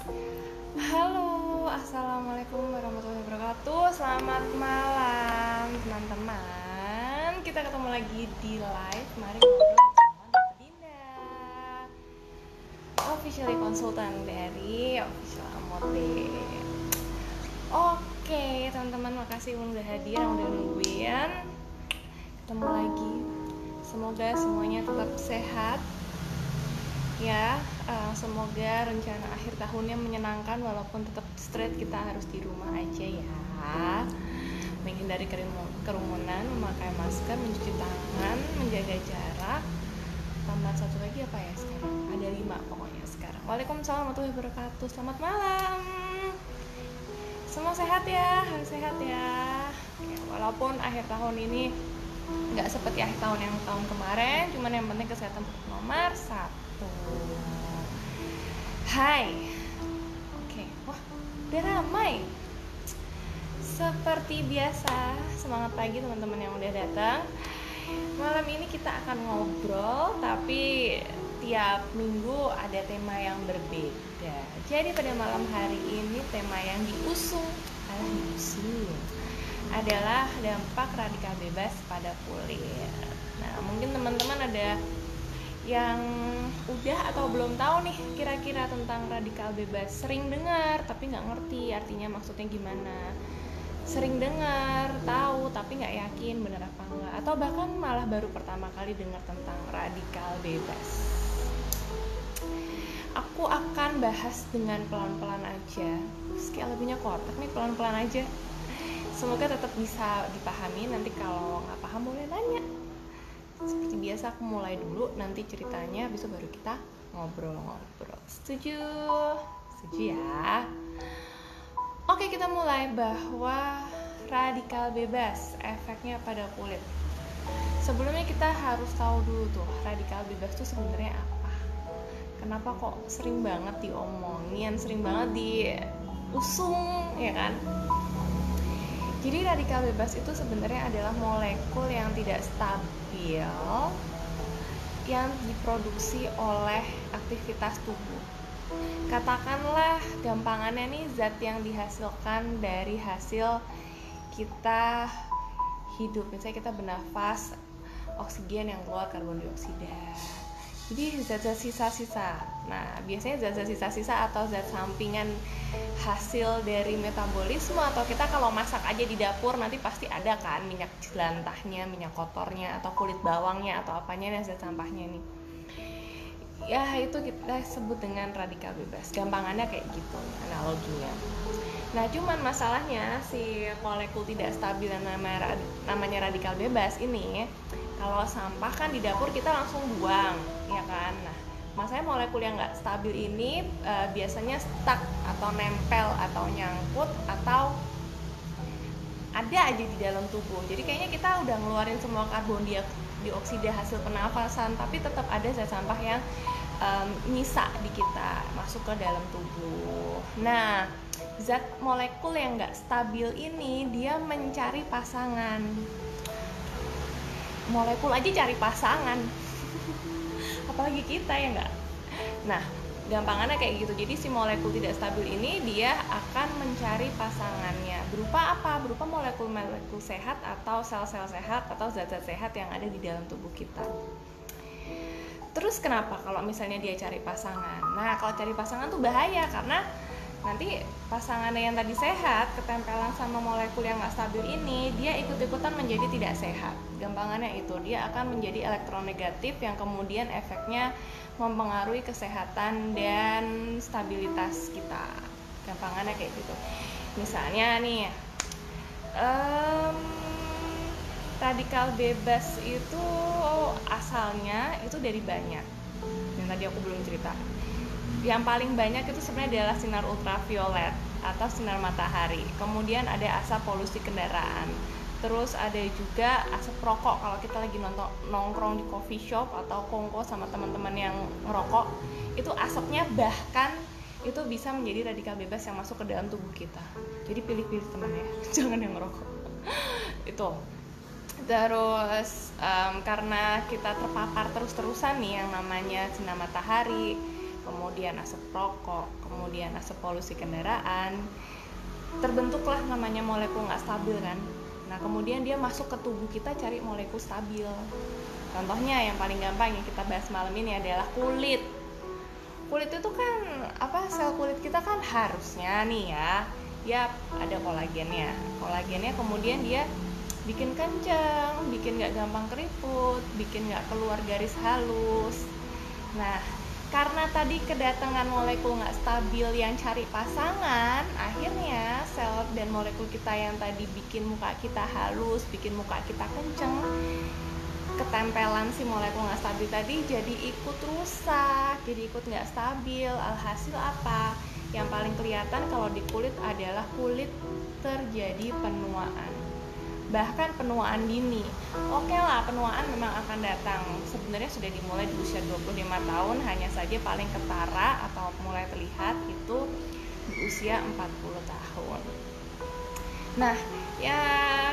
Halo, assalamualaikum warahmatullahi wabarakatuh. Selamat malam, teman-teman. Kita ketemu lagi di live. Mari ngobrol bersama Dr. Dinda, officially konsultan dari Official Amote. Oke, teman-teman, makasih udah hadir, yang udah nungguin. Ketemu lagi. Semoga semuanya tetap sehat. Ya, semoga rencana akhir tahunnya menyenangkan walaupun tetap straight kita harus di rumah aja ya. Menghindari kerumunan, memakai masker, mencuci tangan, menjaga jarak. Tambah satu lagi apa ya sekarang? Ada 5 pokoknya sekarang. Waalaikumsalam warahmatullahi wabarakatuh. Selamat malam. Semua sehat ya, harus sehat ya. Walaupun akhir tahun ini nggak seperti akhir tahun yang tahun kemarin, cuman yang penting kesehatan nomor 1. Hai. Oke. Wah, udah ramai. Seperti biasa, semangat pagi teman-teman yang udah datang. Malam ini kita akan ngobrol, tapi tiap minggu ada tema yang berbeda. Jadi pada malam hari ini tema yang diusung adalah dampak radikal bebas pada kulit. Nah, mungkin teman-teman ada yang udah atau belum tahu nih kira-kira tentang radikal bebas. Sering dengar tapi nggak ngerti artinya maksudnya gimana. Sering dengar, tahu tapi nggak yakin bener apa enggak. Atau bahkan malah baru pertama kali dengar tentang radikal bebas. Aku akan bahas dengan pelan-pelan aja. Kayak lagunya Kotak nih, pelan-pelan aja. Semoga tetap bisa dipahami. Nanti kalau nggak paham boleh nanya. Seperti biasa aku mulai dulu, nanti ceritanya habis itu baru kita ngobrol-ngobrol. Setuju? Setuju ya? Oke, kita mulai bahwa radikal bebas efeknya pada kulit. Sebelumnya kita harus tahu dulu tuh radikal bebas itu sebenarnya apa. Kenapa kok sering banget diomongin, sering banget diusung, ya kan? Jadi radikal bebas itu sebenarnya adalah molekul yang tidak stabil yang diproduksi oleh aktivitas tubuh. Katakanlah gampangannya nih zat yang dihasilkan dari hasil kita hidup. Misalnya kita bernafas, oksigen yang keluar karbon dioksida. Jadi zat-zat sisa-sisa. Nah, biasanya zat-zat sisa-sisa atau zat sampingan hasil dari metabolisme, atau kita kalau masak aja di dapur nanti pasti ada kan minyak jelantahnya, minyak kotornya, atau kulit bawangnya, atau apanya dan zat sampahnya nih. Ya, itu kita sebut dengan radikal bebas. Gampangannya kayak gitu analoginya. Nah, cuman masalahnya si molekul tidak stabil yang namanya radikal bebas ini, kalau sampah kan di dapur kita langsung buang, ya kan? Nah, masalahnya molekul yang nggak stabil ini biasanya stuck atau nempel atau nyangkut atau ada aja di dalam tubuh. Jadi kayaknya kita udah ngeluarin semua karbon dioksida hasil pernafasan, tapi tetap ada zat sampah yang nyisa di kita masuk ke dalam tubuh. Nah, zat molekul yang nggak stabil ini dia mencari pasangan. Molekul aja cari pasangan, apalagi kita ya nggak. Nah, gampangannya kayak gitu. Jadi si molekul tidak stabil ini dia akan mencari pasangannya. Berupa apa? Berupa molekul-molekul sehat atau sel-sel sehat atau zat-zat sehat yang ada di dalam tubuh kita. Terus kenapa kalau misalnya dia cari pasangan? Nah, kalau cari pasangan tuh bahaya karena nanti pasangannya yang tadi sehat ketempelan sama molekul yang nggak stabil ini, dia ikut-ikutan menjadi tidak sehat. Gampangannya itu, dia akan menjadi elektronegatif yang kemudian efeknya mempengaruhi kesehatan dan stabilitas kita. Gampangannya kayak gitu. Misalnya nih, radikal bebas itu asalnya itu dari banyak. Yang tadi aku belum cerita. Yang paling banyak itu sebenarnya adalah sinar ultraviolet atau sinar matahari. Kemudian ada asap polusi kendaraan. Terus ada juga asap rokok kalau kita lagi nongkrong di coffee shop atau kongko sama teman-teman yang ngerokok. Itu asapnya bahkan itu bisa menjadi radikal bebas yang masuk ke dalam tubuh kita. Jadi pilih-pilih temannya, jangan yang ngerokok. Itu. Terus karena kita terpapar terus-terusan nih yang namanya sinar matahari, kemudian asap rokok, kemudian asap polusi kendaraan, terbentuklah namanya molekul nggak stabil kan. Nah kemudian dia masuk ke tubuh kita cari molekul stabil. Contohnya yang paling gampang yang kita bahas malam ini adalah kulit. Kulit itu kan sel kulit kita kan harusnya nih ya ada kolagennya. Kolagennya kemudian dia bikin kencang, bikin nggak gampang keriput, bikin nggak keluar garis halus. Nah karena tadi kedatangan molekul nggak stabil yang cari pasangan, akhirnya sel dan molekul kita yang tadi bikin muka kita halus, bikin muka kita kenceng, ketempelan si molekul nggak stabil tadi jadi ikut rusak, jadi ikut nggak stabil. Alhasil apa? Yang paling kelihatan kalau di kulit adalah kulit terjadi penuaan, bahkan penuaan dini. Oke lah, penuaan memang akan datang. Sebenarnya sudah dimulai di usia 25 tahun, hanya saja paling ketara atau mulai terlihat itu di usia 40 tahun. Nah, ya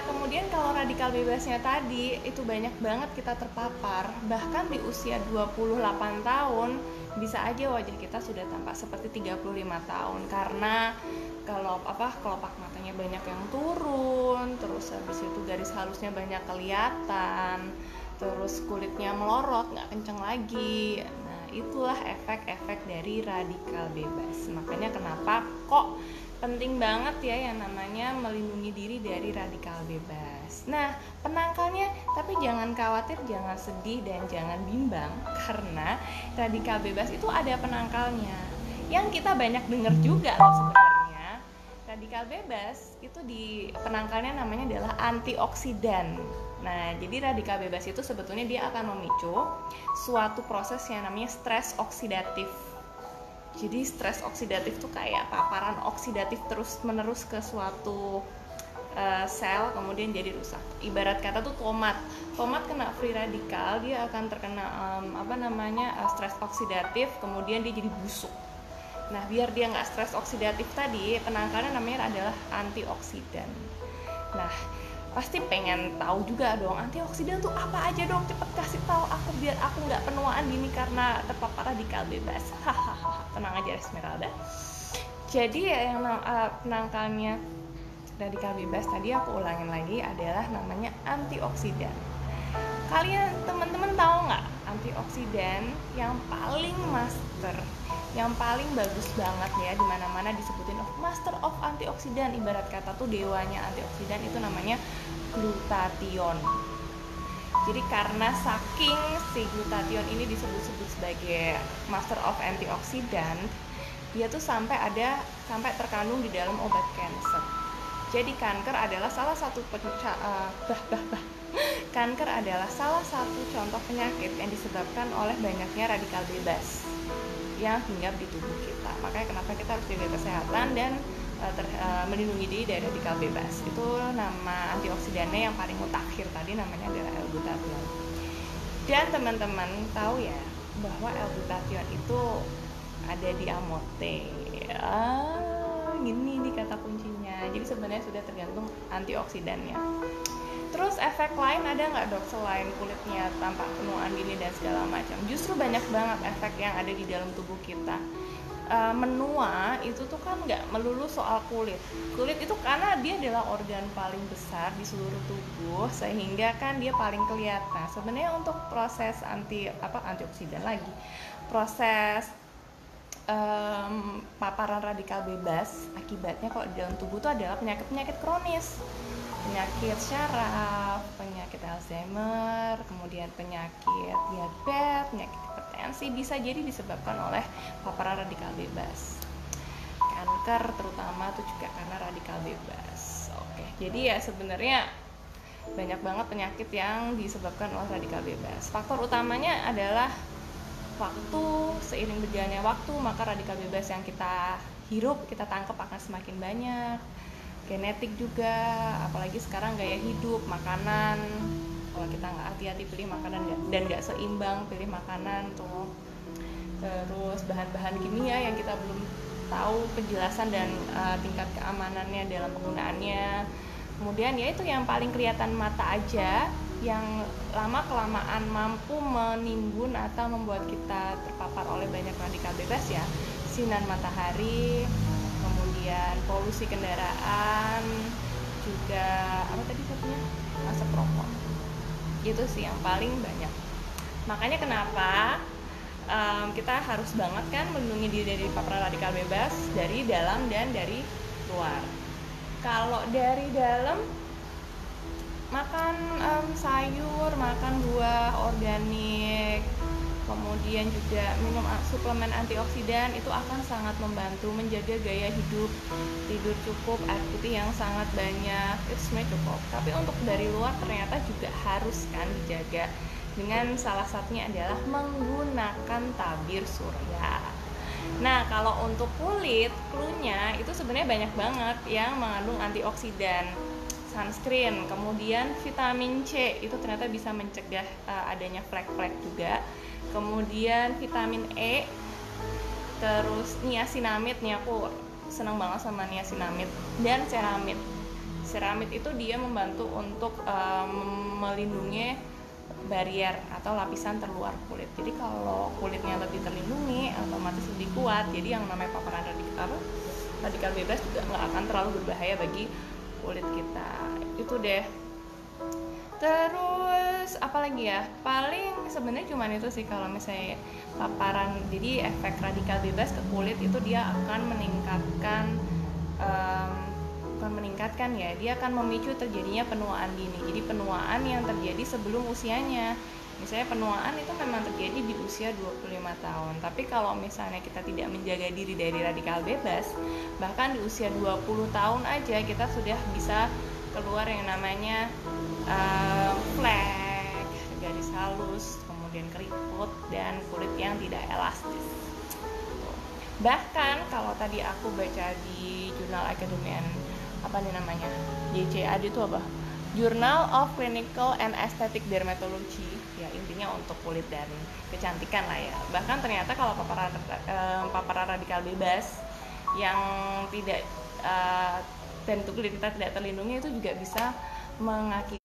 kemudian kalau radikal bebasnya tadi itu banyak banget kita terpapar. Bahkan di usia 28 tahun bisa aja wajah kita sudah tampak seperti 35 tahun karena kelopak matanya banyak yang turun, terus habis itu garis halusnya banyak kelihatan, terus kulitnya melorot, nggak kenceng lagi. Nah itulah efek-efek dari radikal bebas. Makanya kenapa kok penting banget ya yang namanya melindungi diri dari radikal bebas. Nah penangkalnya, tapi jangan khawatir, jangan sedih, dan jangan bimbang karena radikal bebas itu ada penangkalnya yang kita banyak dengar juga loh sebenarnya. Radikal bebas itu di penangkalnya namanya adalah antioksidan. Nah, jadi radikal bebas itu sebetulnya dia akan memicu suatu proses yang namanya stres oksidatif. Jadi stres oksidatif tuh kayak paparan oksidatif terus-menerus ke suatu sel, kemudian jadi rusak. Ibarat kata tuh tomat kena free radikal, dia akan terkena stres oksidatif, kemudian dia jadi busuk. Nah, biar dia nggak stres oksidatif tadi, penangkalnya namanya adalah antioksidan. Nah, pasti pengen tahu juga dong, antioksidan tuh apa aja dong? Cepet kasih tahu aku biar aku nggak penuaan gini karena terpapar radikal bebas. Hahaha, tenang aja Esmeralda. Jadi yang penangkalnya radikal bebas tadi aku ulangin lagi adalah namanya antioksidan. Kalian teman-teman tahu nggak antioksidan yang paling master, yang paling bagus banget ya, di mana-mana disebutin master of antioksidan, ibarat kata tuh dewanya antioksidan itu namanya glutathione. Jadi karena saking si glutathione ini disebut-sebut sebagai master of antioksidan, dia tuh sampai terkandung di dalam obat kanker. Jadi kanker adalah salah satu kanker adalah salah satu contoh penyakit yang disebabkan oleh banyaknya radikal bebas yang hinggap di tubuh kita. Makanya kenapa kita harus jaga kesehatan dan melindungi diri dari radikal bebas. Itu nama antioksidannya yang paling mutakhir tadi namanya adalah L-glutathione. Dan teman-teman tahu ya bahwa L-glutathione itu ada di amote. Gini nih kata kuncinya. Jadi sebenarnya sudah tergantung antioksidannya. Terus efek lain ada nggak dok selain kulitnya tampak penuaan dini dan segala macam? Justru banyak banget efek yang ada di dalam tubuh kita. Menua itu tuh kan nggak melulu soal kulit. Kulit itu karena dia adalah organ paling besar di seluruh tubuh, sehingga kan dia paling kelihatan. Sebenarnya untuk proses antioksidan lagi, proses paparan radikal bebas akibatnya kalau di dalam tubuh itu adalah penyakit-penyakit kronis, penyakit syaraf, penyakit Alzheimer, kemudian penyakit diabetes, penyakit hipertensi bisa jadi disebabkan oleh paparan radikal bebas. Kanker terutama itu juga karena radikal bebas. Oke, jadi ya sebenarnya banyak banget penyakit yang disebabkan oleh radikal bebas. Faktor utamanya adalah waktu. Seiring berjalannya waktu, maka radikal bebas yang kita hirup, kita tangkap akan semakin banyak. Genetik juga, apalagi sekarang gaya hidup, makanan. Kalau kita nggak hati-hati pilih makanan dan nggak seimbang pilih makanan tuh. Terus bahan-bahan kimia yang kita belum tahu penjelasan dan tingkat keamanannya dalam penggunaannya. Kemudian ya itu yang paling kelihatan mata aja, yang lama-kelamaan mampu menimbun atau membuat kita terpapar oleh banyak radikal bebas ya. Sinar matahari, kemudian polusi kendaraan, juga apa tadi satunya? Asap rokok. Itu sih yang paling banyak. Makanya kenapa kita harus banget kan melindungi diri dari paparan radikal bebas dari dalam dan dari luar. Kalau dari dalam, makan sayur, makan buah organik, kemudian juga minum suplemen antioksidan, itu akan sangat membantu menjaga gaya hidup, tidur cukup, air putih yang sangat banyak, itu sebenarnya cukup. Tapi untuk dari luar ternyata juga harus kan dijaga, dengan salah satunya adalah menggunakan tabir surya. Nah, kalau untuk kulit, cluenya itu sebenarnya banyak banget yang mengandung antioksidan. Sunscreen, kemudian vitamin C itu ternyata bisa mencegah adanya flek-flek juga. Kemudian vitamin E, terus niacinamide nih, aku senang banget sama niacinamide, dan ceramide. Ceramide itu dia membantu untuk melindungi barrier atau lapisan terluar kulit. Jadi kalau kulitnya lebih terlindungi, otomatis lebih kuat. Jadi yang namanya paparan radikal bebas juga nggak akan terlalu berbahaya bagi kulit kita. Itu deh. Terus apalagi ya? Paling sebenarnya cuma itu sih kalau misalnya paparan. Jadi efek radikal bebas ke kulit itu dia akan meningkatkan bukan meningkatkan ya, dia akan memicu terjadinya penuaan dini. Jadi penuaan yang terjadi sebelum usianya. Misalnya penuaan itu memang terjadi di usia 25 tahun. Tapi kalau misalnya kita tidak menjaga diri dari radikal bebas, bahkan di usia 20 tahun aja kita sudah bisa keluar yang namanya flek, garis halus, kemudian keriput, dan kulit yang tidak elastis. Bahkan kalau tadi aku baca di jurnal akademian, apa nih namanya, JCAD itu apa? Journal of Clinical and Aesthetic Dermatology, ya intinya untuk kulit dan kecantikan lah ya. Bahkan ternyata kalau paparan radikal bebas yang tidak dan kulit kita tidak terlindungi itu juga bisa mengakibatkan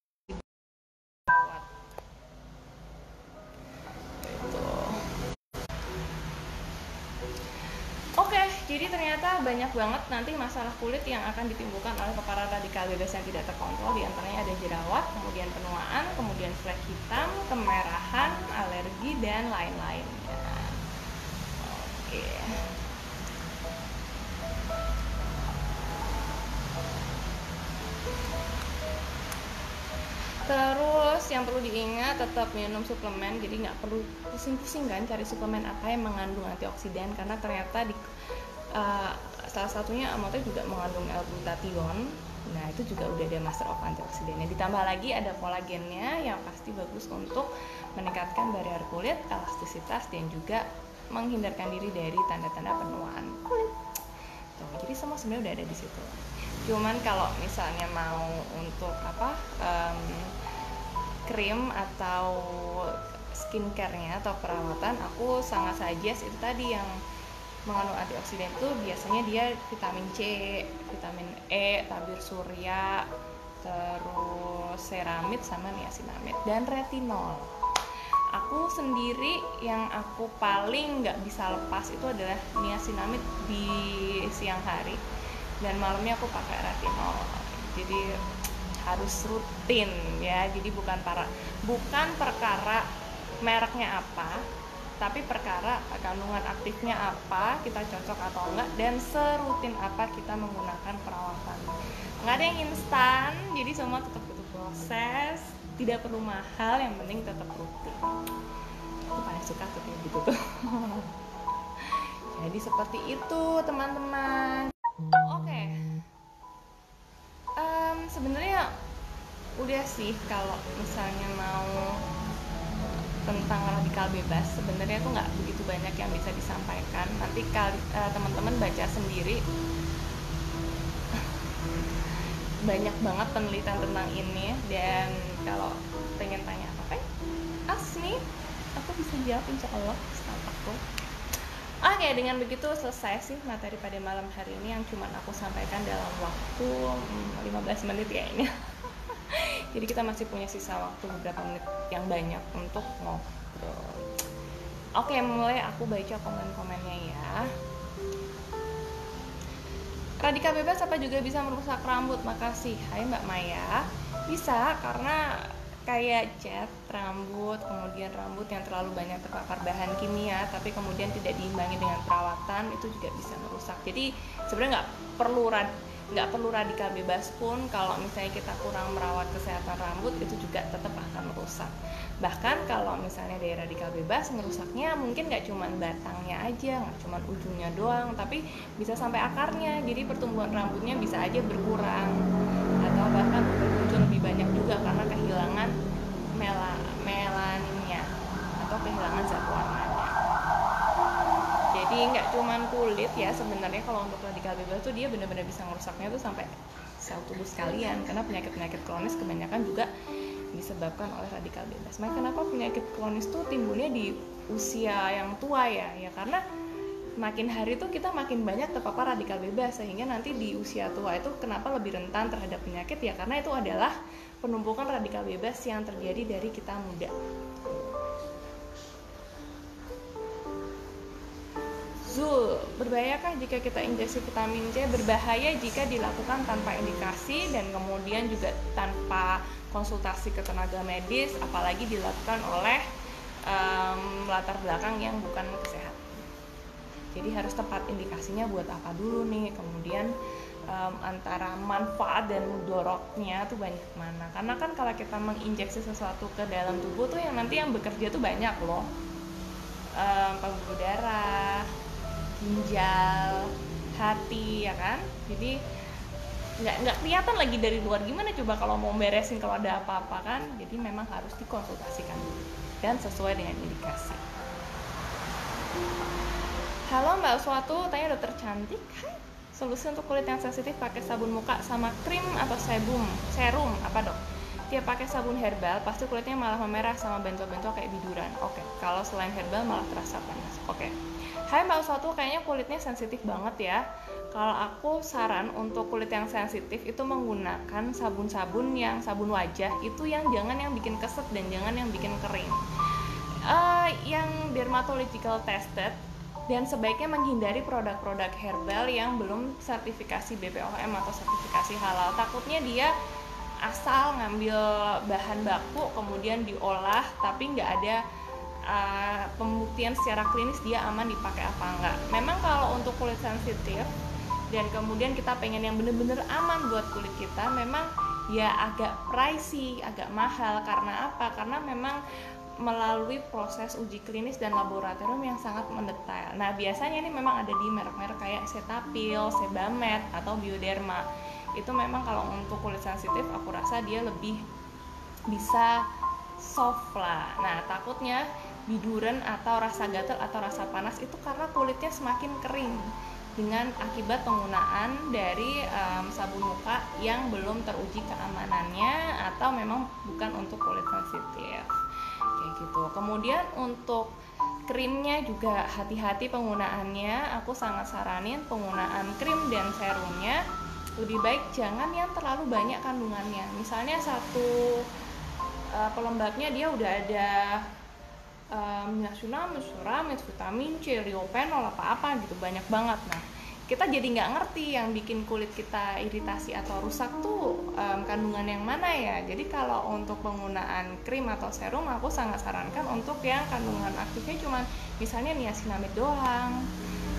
jadi ternyata banyak banget nanti masalah kulit yang akan ditimbulkan oleh paparan radikal bebas yang tidak terkontrol. Di antaranya ada jerawat, kemudian penuaan, kemudian flek hitam, kemerahan, alergi, dan lain-lainnya. Oke. Terus yang perlu diingat, tetap minum suplemen. Jadi nggak perlu pusing-pusing kan cari suplemen apa yang mengandung antioksidan, karena ternyata di salah satunya amotnya juga mengandung L-glutathione. Nah itu juga udah ada master of antioksidannya. Ditambah lagi ada kolagennya yang pasti bagus untuk meningkatkan barrier kulit, elastisitas, dan juga menghindarkan diri dari tanda-tanda penuaan kulit. Tuh, jadi semua sebenarnya udah ada di situ. Cuman kalau misalnya mau untuk krim atau skincare-nya atau perawatan, aku sangat suggest itu tadi yang mengandung antioksidan itu biasanya dia vitamin C, vitamin E, tabir surya, terus ceramide sama niacinamide, dan retinol. Aku sendiri yang aku paling nggak bisa lepas itu adalah niacinamide di siang hari, dan malamnya aku pakai retinol. Jadi harus rutin ya. Jadi bukan perkara mereknya apa, tapi perkara kandungan aktifnya apa, kita cocok atau enggak, dan serutin apa kita menggunakan perawatan. Nggak ada yang instan, jadi semua tetap butuh proses, tidak perlu mahal, yang penting tetap rutin. Aku paling suka tuh kayak gitu tuh. Jadi seperti itu teman-teman. Oke. Sebenarnya udah sih kalau misalnya mau tentang radikal bebas, sebenarnya tuh nggak begitu banyak yang bisa disampaikan. Nanti teman-teman baca sendiri, banyak banget penelitian tentang ini. Dan kalau pengen tanya apa nih, aku bisa jawab insya Allah setelah aku. Oke, dengan begitu selesai sih materi pada malam hari ini yang cuma aku sampaikan dalam waktu 15 menit ya ini. Jadi kita masih punya sisa waktu beberapa menit yang banyak untuk ngobrol. Oke, mulai aku baca komen-komennya ya. Radikal bebas apa juga bisa merusak rambut? Makasih. Hai Mbak Maya. Bisa, karena kayak cat rambut, kemudian rambut yang terlalu banyak terpapar bahan kimia tapi kemudian tidak diimbangi dengan perawatan, itu juga bisa merusak. Jadi sebenarnya nggak perlu radikal bebas pun, kalau misalnya kita kurang merawat kesehatan rambut itu juga tetap akan merusak. Bahkan kalau misalnya dari radikal bebas, ngerusaknya mungkin nggak cuma batangnya aja, nggak cuma ujungnya doang, tapi bisa sampai akarnya. Jadi pertumbuhan rambutnya bisa aja berkurang atau bahkan muncul lebih banyak juga karena kehilangan melaninnya atau kehilangan zat warnanya. Jadi nggak cuman kulit ya sebenarnya, kalau untuk radikal bebas tuh dia benar-benar bisa merusaknya tuh sampai sel tubuh sekalian, karena penyakit-penyakit kronis kebanyakan juga disebabkan oleh radikal bebas. Nah, kenapa penyakit kronis tuh timbulnya di usia yang tua ya? Ya karena makin hari tuh kita makin banyak terpapar radikal bebas, sehingga nanti di usia tua itu kenapa lebih rentan terhadap penyakit ya, karena itu adalah penumpukan radikal bebas yang terjadi dari kita muda. Zul, berbahayakah jika kita injeksi vitamin C? Berbahaya jika dilakukan tanpa indikasi dan kemudian juga tanpa konsultasi ke tenaga medis, apalagi dilakukan oleh latar belakang yang bukan kesehatan. Jadi harus tepat indikasinya buat apa dulu nih, kemudian antara manfaat dan mudorotnya tuh banyak mana. Karena kan kalau kita menginjeksi sesuatu ke dalam tubuh tuh yang nanti yang bekerja tuh banyak loh, pembuluh darah, ginjal, hati, ya kan. Jadi nggak kelihatan lagi dari luar, gimana coba kalau mau beresin kalau ada apa-apa kan. Jadi memang harus dikonsultasikan dulu dan sesuai dengan indikasi. Halo Mbak Suatu, tanya dokter cantik. Hai, solusi untuk kulit yang sensitif pakai sabun muka sama krim atau serum apa dok? Tiap pakai sabun herbal pasti kulitnya malah memerah sama bentul-bentul kayak biduran. Oke, kalau selain herbal malah terasa panas. Oke. Hai Mbak Suatu, kayaknya kulitnya sensitif banget ya. Kalau aku saran untuk kulit yang sensitif itu menggunakan sabun wajah itu yang jangan yang bikin keset dan jangan yang bikin kering. Yang dermatological tested, dan sebaiknya menghindari produk-produk herbal yang belum sertifikasi BPOM atau sertifikasi halal. Takutnya dia asal ngambil bahan baku kemudian diolah tapi nggak ada pembuktian secara klinis dia aman dipakai apa enggak. Memang kalau untuk kulit sensitif dan kemudian kita pengen yang bener-bener aman buat kulit kita, memang ya agak pricey, agak mahal. Karena apa? Karena memang melalui proses uji klinis dan laboratorium yang sangat mendetail. Nah, biasanya ini memang ada di merek-merek kayak Cetaphil, Sebamed, atau Bioderma. Itu memang kalau untuk kulit sensitif aku rasa dia lebih bisa soft lah. Nah, takutnya biduran atau rasa gatal atau rasa panas itu karena kulitnya semakin kering dengan akibat penggunaan dari sabun muka yang belum teruji keamanannya atau memang bukan untuk kulit sensitif kayak gitu. Kemudian untuk krimnya juga hati-hati penggunaannya. Aku sangat saranin penggunaan krim dan serumnya lebih baik jangan yang terlalu banyak kandungannya. Misalnya satu pelembabnya dia udah ada niacinamide, furamate, vitamin C, lyophenol, apa-apa gitu, banyak banget. Nah, kita jadi nggak ngerti yang bikin kulit kita iritasi atau rusak tuh kandungan yang mana ya. Jadi kalau untuk penggunaan krim atau serum aku sangat sarankan untuk yang kandungan aktifnya cuma misalnya niacinamide doang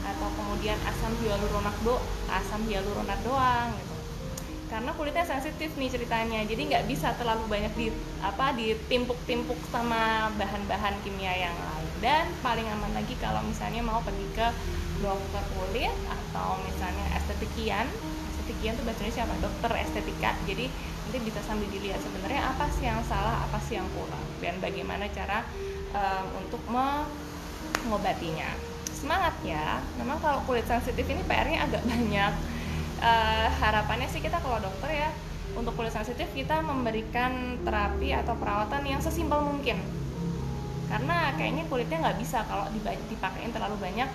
atau kemudian asam hyaluronat doang gitu. Karena kulitnya sensitif nih ceritanya, jadi nggak bisa terlalu banyak ditimpuk-timpuk sama bahan-bahan kimia yang lain. Dan paling aman lagi kalau misalnya mau pergi ke dokter kulit atau misalnya estetikian tuh bahasa Indonesia apa? Dokter estetika. Jadi nanti bisa sambil dilihat sebenarnya apa sih yang salah, apa sih yang kurang, dan bagaimana cara untuk mengobatinya. Semangat ya. Memang kalau kulit sensitif ini PR-nya agak banyak. Harapannya sih kita kalau dokter ya, untuk kulit sensitif kita memberikan terapi atau perawatan yang sesimpel mungkin, karena kayaknya kulitnya nggak bisa kalau dipakein terlalu banyak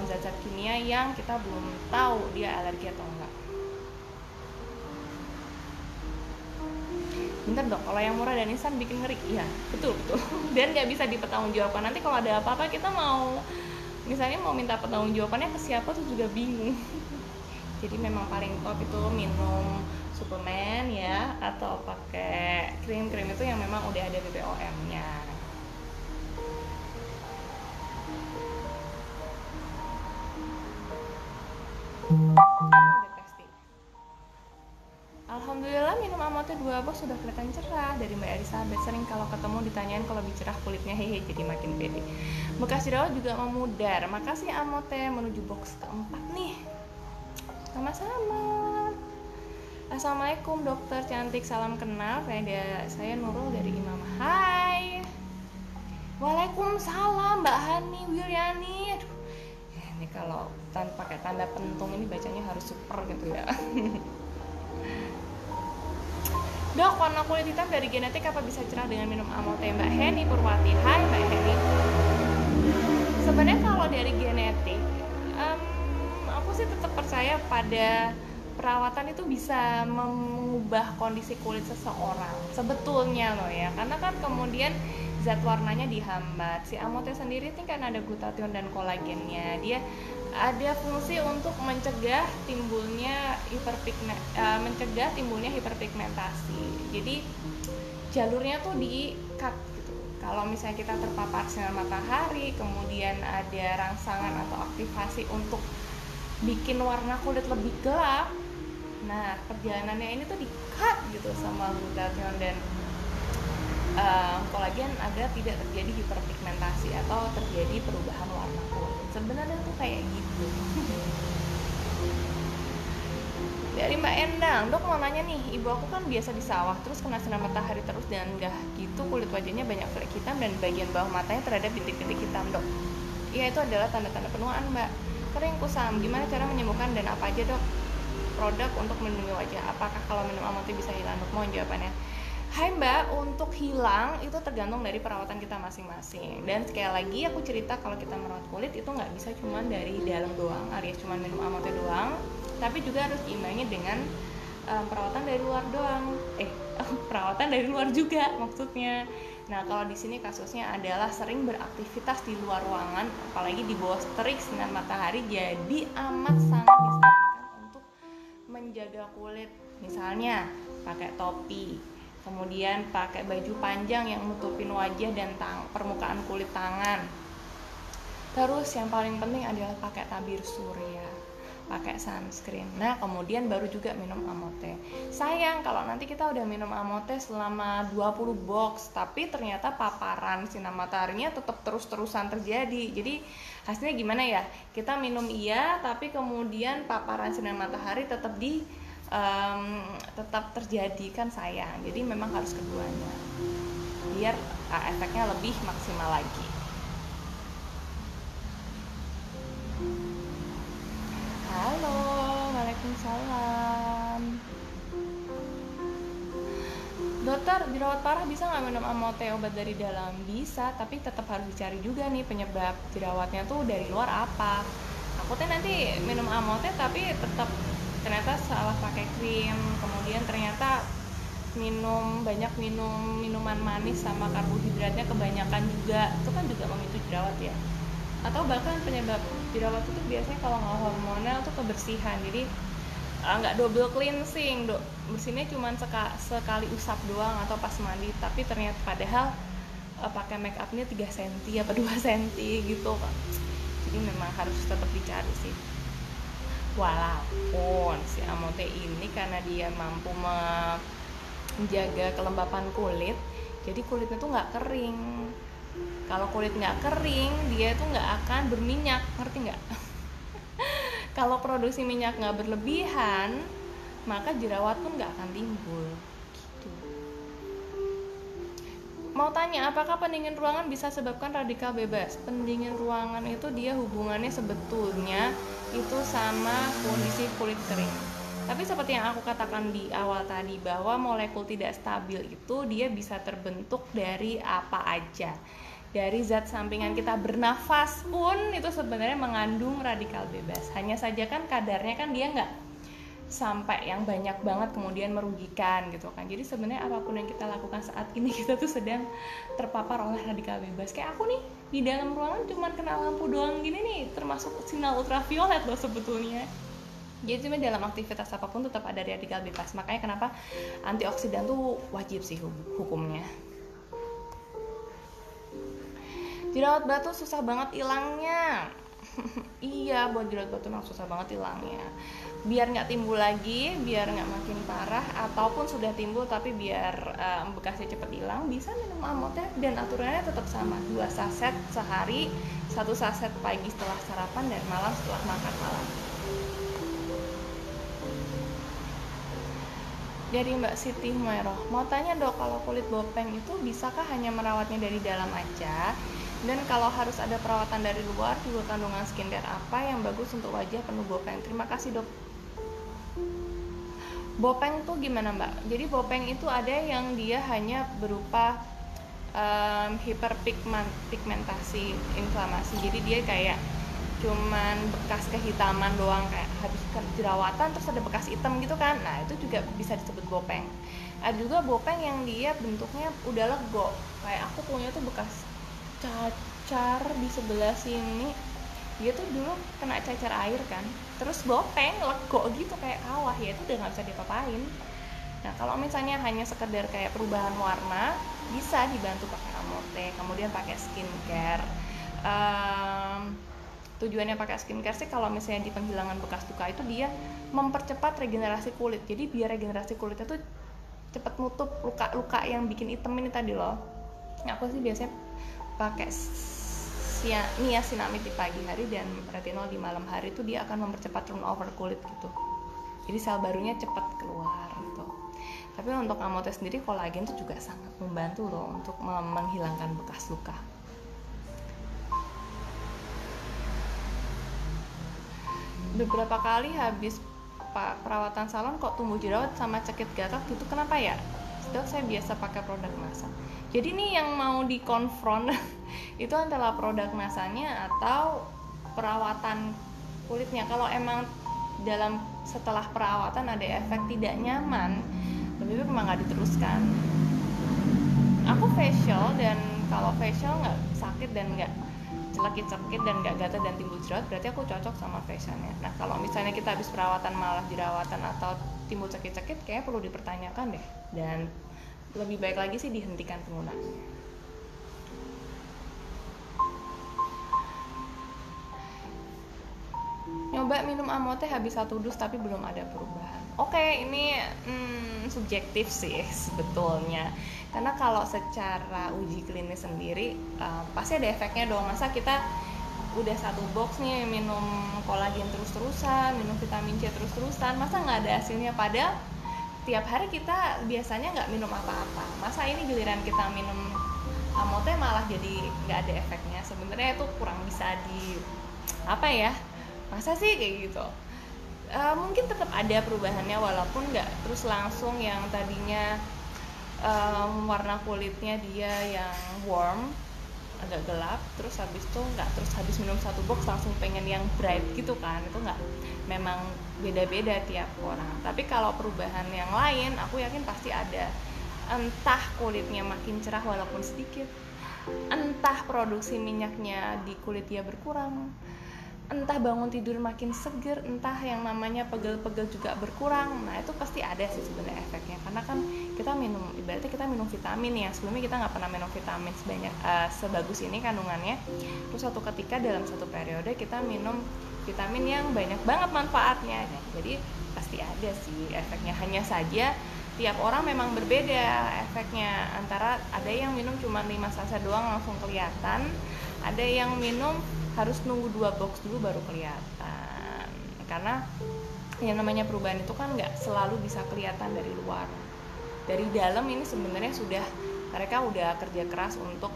zat-zat kimia yang kita belum tahu dia alergi atau enggak. Bentar dok, kalau yang murah dan instan bikin ngeri. Iya, betul. Dan nggak bisa dipertanggungjawabkan. Nanti kalau ada apa-apa kita mau minta pertanggungjawabannya ke siapa tuh juga bingung. Jadi memang paling top itu minum suplemen ya, atau pakai krim-krim itu yang memang udah ada BPOM-nya. Alhamdulillah minum Amote 2 box sudah kelihatan cerah. Dari Mbak Elizabeth, sering kalau ketemu ditanyain kalau lebih cerah kulitnya, hehe, jadi makin pede. Bekas jerawat juga memudar. Makasih Amote, menuju box keempat nih. Sama-sama. Assalamualaikum dokter cantik, salam kenal. Saya Nurul dari Imam. Hai. Waalaikumsalam Mbak Hani Wiryani. Aduh, ini kalau pakai tanda pentung ini bacanya harus super gitu ya. Dok, warna kulit hitam dari genetik apa bisa cerah dengan minum Amote? Mbak Heni Purwati. Hai Mbak Heni. Sebenarnya kalau dari genetik, aku sih tetap percaya pada perawatan itu bisa mengubah kondisi kulit seseorang. Sebetulnya loh ya, karena kan kemudian zat warnanya dihambat. Si Amote sendiri ini kan ada glutathione dan kolagennya. Dia ada fungsi untuk mencegah timbulnya hiperpigmentasi. Jadi jalurnya tuh di-cut gitu. Kalau misalnya kita terpapar sinar matahari, kemudian ada rangsangan atau aktivasi untuk bikin warna kulit lebih gelap, nah perjalanannya ini tuh di-cut gitu sama glutathione dan kolagen agar tidak terjadi hiperpigmentasi atau terjadi perubahan warna kulit. Sebenarnya tuh kayak gitu. Dari Mbak Endang, dok mau nanya nih, ibu aku kan biasa di sawah terus kena sinar matahari terus dan gak gitu kulit wajahnya banyak flek hitam dan bagian bawah matanya terhadap bintik-bintik hitam dok. Iya, itu adalah tanda-tanda penuaan Mbak. Kering kusam, gimana cara menyembuhkan dan apa aja dok produk untuk melindungi wajah? Apakah kalau minum Amote bisa hilang dok? Mohon jawabannya. Hai Mbak, untuk hilang itu tergantung dari perawatan kita masing-masing. Dan sekali lagi aku cerita kalau kita merawat kulit itu nggak bisa cuma dari dalam doang, alias cuma minum Amote doang, tapi juga harus diimbangi dengan perawatan dari luar doang. Perawatan dari luar juga maksudnya. Nah kalau di sini kasusnya adalah sering beraktivitas di luar ruangan, apalagi di bawah terik sinar matahari, jadi amat sangat disarankan untuk menjaga kulit. Misalnya pakai topi, kemudian pakai baju panjang yang nutupin wajah dan permukaan kulit tangan. Terus yang paling penting adalah pakai tabir surya, pakai sunscreen. Nah kemudian baru juga minum Amote. Sayang kalau nanti kita udah minum Amote selama 20 box tapi ternyata paparan sinar mataharinya tetap terus-terusan terjadi. Jadi hasilnya gimana ya? Kita minum iya tapi kemudian paparan sinar matahari tetap terjadi, kan sayang. Jadi memang harus keduanya biar efeknya lebih maksimal lagi. Halo, waalaikumsalam. Dokter, jerawat parah bisa nggak minum Amote obat dari dalam? Bisa, tapi tetap harus dicari juga nih penyebab jerawatnya tuh dari luar apa. Aku tuh nanti minum Amote tapi tetap ternyata salah pakai krim, kemudian ternyata banyak minum minuman manis sama karbohidratnya kebanyakan juga, itu kan juga memicu jerawat ya. Atau bahkan penyebab jerawat itu biasanya kalau nggak hormonal tuh kebersihan, jadi nggak double cleansing, bersihnya cuma sekali usap doang atau pas mandi, tapi ternyata padahal pakai make upnya 3 cm apa 2 cm gitu kan. Jadi memang harus tetap dicari sih. Walaupun si Amote ini karena dia mampu menjaga kelembapan kulit, jadi kulitnya tuh nggak kering. Kalau kulit nggak kering, dia tuh nggak akan berminyak, ngerti nggak? Kalau produksi minyak nggak berlebihan, maka jerawat pun nggak akan timbul. Gitu. Mau tanya, apakah pendingin ruangan bisa sebabkan radikal bebas? Pendingin ruangan itu dia hubungannya sebetulnya itu sama kondisi kulit kering. Tapi seperti yang aku katakan di awal tadi, bahwa molekul tidak stabil itu dia bisa terbentuk dari apa aja. Dari zat sampingan kita bernafas pun itu sebenarnya mengandung radikal bebas. Hanya saja kan kadarnya kan dia sampai yang banyak banget kemudian merugikan gitu kan. Jadi sebenarnya apapun yang kita lakukan saat ini kita tuh sedang terpapar oleh radikal bebas. Kayak aku nih di dalam ruangan cuman kena lampu doang gini nih, termasuk sinar ultraviolet loh sebetulnya. Jadi cuma dalam aktivitas apapun tetap ada radikal bebas. Makanya kenapa antioksidan tuh wajib sih hukumnya. Jerawat batu susah banget hilangnya. Iya, buat jerawat batu memang susah banget hilangnya. Biar nggak timbul lagi, biar nggak makin parah, ataupun sudah timbul tapi biar bekasnya cepet hilang, bisa minum Amote dan aturannya tetap sama, 2 saset sehari, 1 saset pagi setelah sarapan dan malam setelah makan malam. Dari Mbak Siti Humayroh, mau tanya dok, kalau kulit bopeng itu bisakah hanya merawatnya dari dalam aja? Dan kalau harus ada perawatan dari luar, juga kandungan skincare apa yang bagus untuk wajah penuh bopeng? Terima kasih dok. Bopeng tuh gimana mbak? Jadi bopeng itu ada yang dia hanya berupa hiperpigmentasi inflamasi. Jadi dia kayak cuman bekas kehitaman doang, kayak habis jerawatan terus ada bekas hitam gitu kan. Nah itu juga bisa disebut bopeng. Ada juga bopeng yang dia bentuknya udah lego. Kayak aku punya tuh bekas cacar di sebelah sini, dia tuh dulu kena cacar air kan, terus bopeng lego gitu kayak kawah, ya itu udah nggak bisa diapa-apain. Nah kalau misalnya hanya sekedar kayak perubahan warna, bisa dibantu pakai Amote, kemudian pakai skincare. Tujuannya pakai skincare sih kalau misalnya di penghilangan bekas luka itu dia mempercepat regenerasi kulit, jadi biar regenerasi kulitnya tuh cepat nutup luka-luka yang bikin hitam ini tadi loh. Nah, aku sih biasanya pakai niacinamide di pagi hari dan retinol di malam hari, itu dia akan mempercepat turnover kulit gitu, jadi sel barunya cepat keluar gitu. Tapi untuk Amote sendiri kolagen itu juga sangat membantu loh untuk menghilangkan bekas luka. Beberapa kali habis perawatan salon kok tumbuh jerawat sama cekit gatal gitu, kenapa ya? Dok, saya biasa pakai produk NASA. Jadi nih yang mau dikonfront itu antara produk NASA-nya atau perawatan kulitnya. Kalau emang dalam setelah perawatan ada efek tidak nyaman, lebih baik memang nggak diteruskan. Aku facial, dan kalau facial nggak sakit dan nggak celekit-celekit dan nggak gatal dan timbul jerawat, berarti aku cocok sama facialnya. Nah kalau misalnya kita habis perawatan malah jerawatan atau timbul cekit-cekit, kayaknya perlu dipertanyakan deh, dan lebih baik lagi sih dihentikan penggunaannya. Nyoba minum Amote habis 1 dus tapi belum ada perubahan. Oke, ini subjektif sih sebetulnya, karena kalau secara uji klinis sendiri pasti ada efeknya dong. Masa kita udah 1 box nih minum kolagen terus-terusan, minum vitamin C terus-terusan, masa nggak ada hasilnya? Padahal tiap hari kita biasanya nggak minum apa-apa. Masa ini giliran kita minum Amote malah jadi nggak ada efeknya? Sebenarnya itu kurang bisa apa ya? Masa sih kayak gitu? Mungkin tetap ada perubahannya walaupun nggak terus langsung yang tadinya warna kulitnya dia yang warm, agak gelap, terus habis itu nggak terus habis minum 1 box langsung pengen yang bright gitu kan. Itu nggak, memang beda-beda tiap orang. Tapi kalau perubahan yang lain aku yakin pasti ada. Entah kulitnya makin cerah walaupun sedikit, entah produksi minyaknya di kulit dia berkurang, entah bangun tidur makin seger, entah yang namanya pegel-pegel juga berkurang. Nah itu pasti ada sih sebenarnya efeknya, karena kan kita minum, ibaratnya kita minum vitamin ya, sebelumnya kita nggak pernah minum vitamin sebanyak sebagus ini kandungannya, terus suatu ketika dalam satu periode kita minum vitamin yang banyak banget manfaatnya. Nah, jadi pasti ada sih efeknya, hanya saja tiap orang memang berbeda efeknya. Antara ada yang minum cuma 5 saset doang langsung kelihatan, ada yang minum harus nunggu 2 box dulu baru kelihatan. Karena yang namanya perubahan itu kan nggak selalu bisa kelihatan dari luar. Dari dalam ini sebenarnya mereka udah kerja keras untuk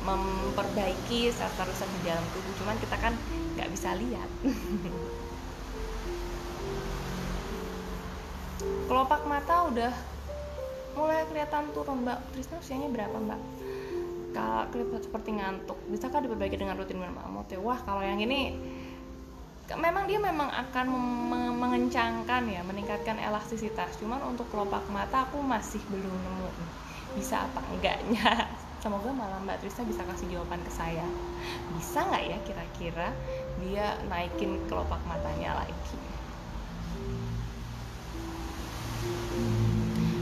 memperbaiki sel-sel di dalam tubuh, cuman kita kan nggak bisa lihat. Kelopak mata udah mulai kelihatan turun mbak. Trisna usianya berapa mbak? Kalau kelihatan seperti ngantuk, bisakah diperbaiki dengan rutin minum Amote? Wah, kalau yang ini memang dia akan mengencangkan ya, meningkatkan elastisitas. Cuman untuk kelopak mata aku masih belum nemu bisa apa enggaknya. Semoga malah Mbak Trista bisa kasih jawaban ke saya. Bisa nggak ya kira-kira dia naikin kelopak matanya lagi?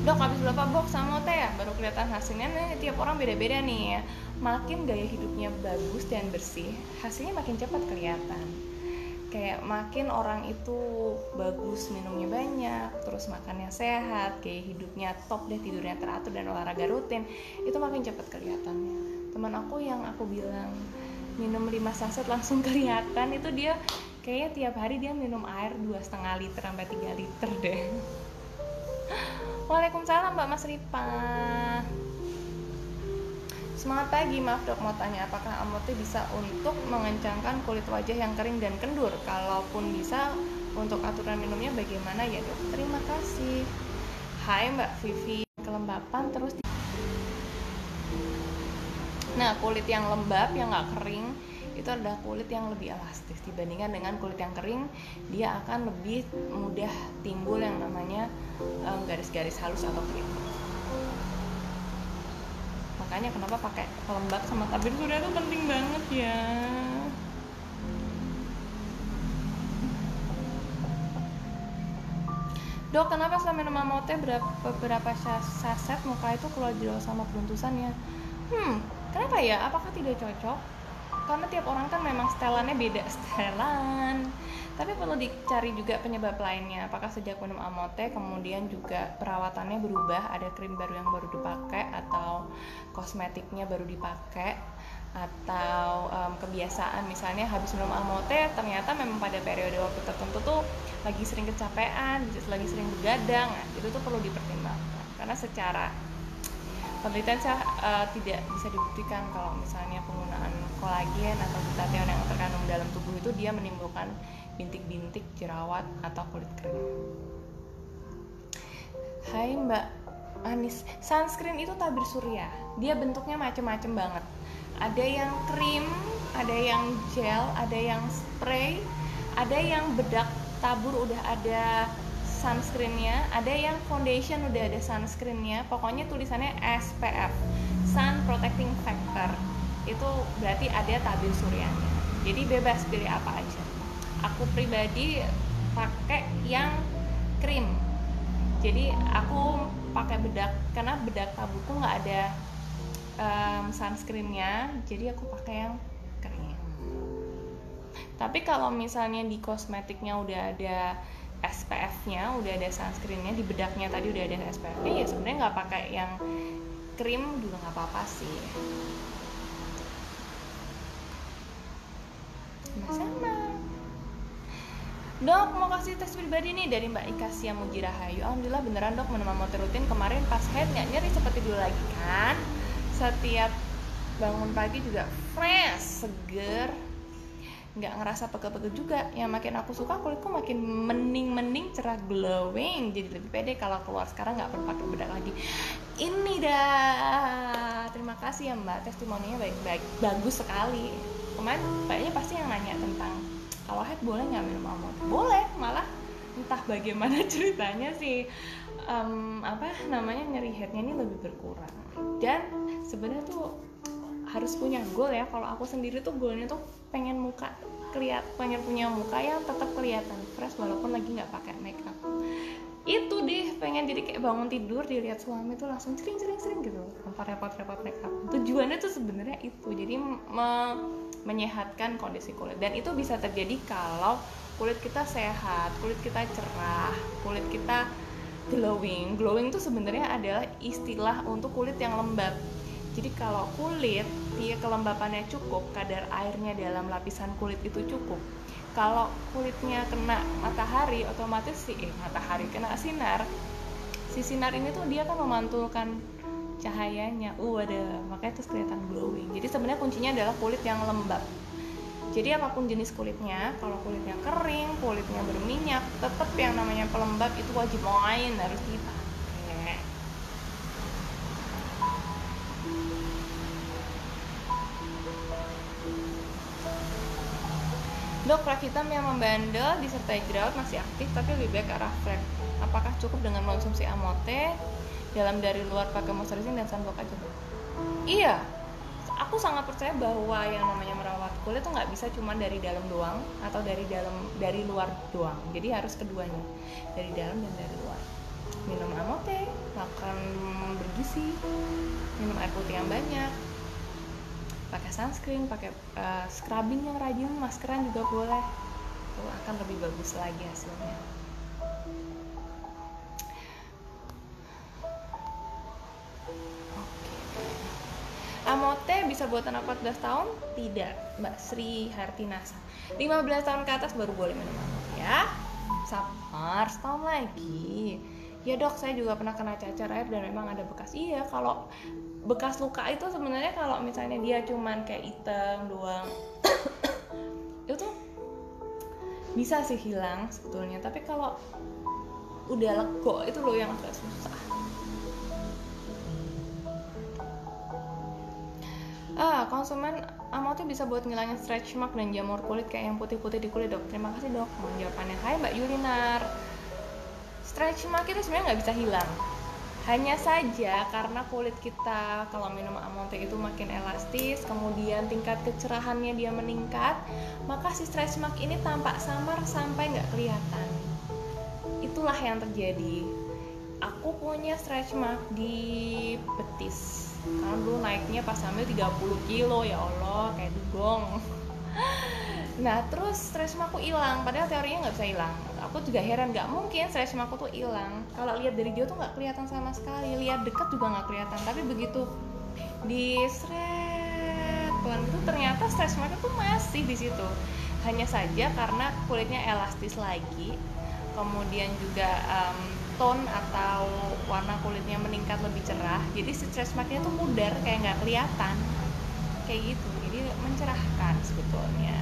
Dok, habis berapa box sama teh ya baru kelihatan hasilnya. Nih tiap orang beda-beda nih ya. Makin gaya hidupnya bagus dan bersih, hasilnya makin cepat kelihatan. Kayak makin orang itu bagus, minumnya banyak, terus makannya sehat, gaya hidupnya top deh, tidurnya teratur dan olahraga rutin, itu makin cepat kelihatannya. Teman aku yang aku bilang minum 5 saset langsung kelihatan, itu dia kayaknya tiap hari dia minum air 2,5 liter sampai 3 liter deh. Waalaikumsalam Mbak Mas Ripa. Semangat pagi, maaf dok mau tanya apakah Amote bisa untuk mengencangkan kulit wajah yang kering dan kendur? Kalaupun bisa, untuk aturan minumnya bagaimana ya dok? Terima kasih. Hai Mbak Vivi, kelembapan terus. Nah, kulit yang lembab, yang nggak kering, itu adalah kulit yang lebih elastis dibandingkan dengan kulit yang kering. Dia akan lebih mudah timbul yang namanya garis-garis halus atau kritik. Makanya kenapa pakai pelembab sama tabir surya itu penting banget ya. Dok, kenapa setelah minum Amote beberapa saset muka itu keluar jerawat sama peruntusannya? Kenapa ya? Apakah tidak cocok? Karena tiap orang kan memang setelannya beda setelan. Tapi perlu dicari juga penyebab lainnya. Apakah sejak minum Amote kemudian juga perawatannya berubah, ada krim baru yang baru dipakai atau kosmetiknya baru dipakai, atau kebiasaan misalnya habis minum Amote ternyata memang pada periode waktu tertentu tuh lagi sering kecapean, lagi sering begadang. Nah, itu tuh perlu dipertimbangkan. Karena secara penelitian tidak bisa dibuktikan kalau misalnya penggunaan kolagen atau glutathione yang terkandung dalam tubuh itu dia menimbulkan bintik-bintik, jerawat, atau kulit kering. Hai Mbak Anis, sunscreen itu tabir surya. Dia bentuknya macam-macam banget. Ada yang krim, ada yang gel, ada yang spray, ada yang bedak tabur udah ada sunscreennya, ada yang foundation udah ada sunscreennya. Pokoknya tulisannya SPF, Sun Protecting Factor. Itu berarti ada tabir suryanya. Jadi bebas pilih apa aja. Aku pribadi pakai yang krim. Jadi aku pakai bedak karena bedak taburku nggak ada sunscreennya. Jadi aku pakai yang krim. Tapi kalau misalnya di kosmetiknya udah ada SPF-nya, udah ada sunscreen-nya, di bedaknya tadi udah ada SPF-nya, ya sebenarnya nggak pakai yang krim juga nggak apa-apa sih. Sama-sama. Dok, mau kasih tes pribadi nih dari Mbak Ika Sia Mujirahayu. Alhamdulillah beneran dok, minum Amote rutin. Kemarin pas head nggak nyeri seperti dulu lagi kan. Setiap bangun pagi juga fresh, seger, nggak ngerasa pegel-pegel juga. Yang makin aku suka, kulitku makin mending, cerah, glowing, jadi lebih pede kalau keluar. Sekarang nggak perlu pakai bedak lagi. Ini dah, terima kasih ya Mbak, testimoninya baik-baik, bagus sekali. Kemarin kayaknya pasti yang nanya tentang kalau head boleh nggak minum Amote? Boleh, malah entah bagaimana ceritanya sih nyeri headnya ini lebih berkurang. Dan sebenarnya tuh harus punya goal ya. Kalau aku sendiri tuh goalnya tuh pengen punya muka yang tetap kelihatan fresh walaupun lagi nggak pakai makeup. Itu deh, pengen jadi kayak bangun tidur dilihat suami tuh langsung cering gitu tanpa repot-repot makeup. Tujuannya tuh sebenarnya itu, jadi menyehatkan kondisi kulit. Dan itu bisa terjadi kalau kulit kita sehat, kulit kita cerah, kulit kita glowing. Glowing itu sebenarnya adalah istilah untuk kulit yang lembab. Jadi kalau kulit dia kelembapannya cukup, kadar airnya dalam lapisan kulit itu cukup. Kalau kulitnya kena matahari, otomatis kena sinar. Si sinar ini tuh dia kan memantulkan cahayanya. Makanya terus kelihatan glowing. Jadi sebenarnya kuncinya adalah kulit yang lembab. Jadi apapun jenis kulitnya, kalau kulitnya kering, kulitnya berminyak, tetap yang namanya pelembab itu wajib harus dipakai. Dok, rag hitam yang membandel disertai jerawat masih aktif tapi lebih baik ke arah flek. Apakah cukup dengan konsumsi Amote dalam dari luar pakai moisturizing dan sunblock aja? Iya, aku sangat percaya bahwa yang namanya merawat kulit tuh nggak bisa cuma dari dalam doang atau dari luar doang. Jadi harus keduanya, dari dalam dan dari luar. Minum Amote, makan bergizi, minum air putih yang banyak, pakai sunscreen, pakai scrubbing yang rajin, maskeran juga boleh. Itu akan lebih bagus lagi hasilnya. Amote bisa buat anak 14 tahun? Tidak, Mbak Sri Hartinasa. 15 tahun ke atas baru boleh minum Amote ya. Sabar, setahun lagi. Ya dok, saya juga pernah kena cacar air dan memang ada bekas. Iya, kalau bekas luka itu sebenarnya kalau misalnya dia cuman kayak hitam doang itu bisa sih hilang sebetulnya. Tapi kalau udah lego itu loh yang agak susah. Konsumen Amote bisa buat ngilangin stretch mark dan jamur kulit kayak yang putih-putih di kulit dok. Terima kasih dok. Mohon jawabannya. Hai Mbak Yulinar. Stretch mark itu sebenarnya nggak bisa hilang. Hanya saja karena kulit kita kalau minum Amote itu makin elastis, kemudian tingkat kecerahannya dia meningkat, maka si stretch mark ini tampak samar sampai nggak kelihatan. Itulah yang terjadi. Aku punya stretch mark di betis karena dulu naiknya pas hamil 30 kilo, ya Allah, kayak dugong. Nah terus stretch markku hilang, padahal teorinya nggak bisa hilang. Aku juga heran, nggak mungkin stretch markku tuh hilang. Kalau lihat dari jauh tuh nggak kelihatan sama sekali, lihat dekat juga nggak kelihatan. Tapi begitu di shred pelan itu ternyata stretch mark itu masih di situ. Hanya saja karena kulitnya elastis lagi, kemudian juga tone atau warna kulitnya meningkat lebih cerah, jadi si stretch marknya tuh pudar, kayak nggak kelihatan, kayak gitu. Jadi mencerahkan sebetulnya.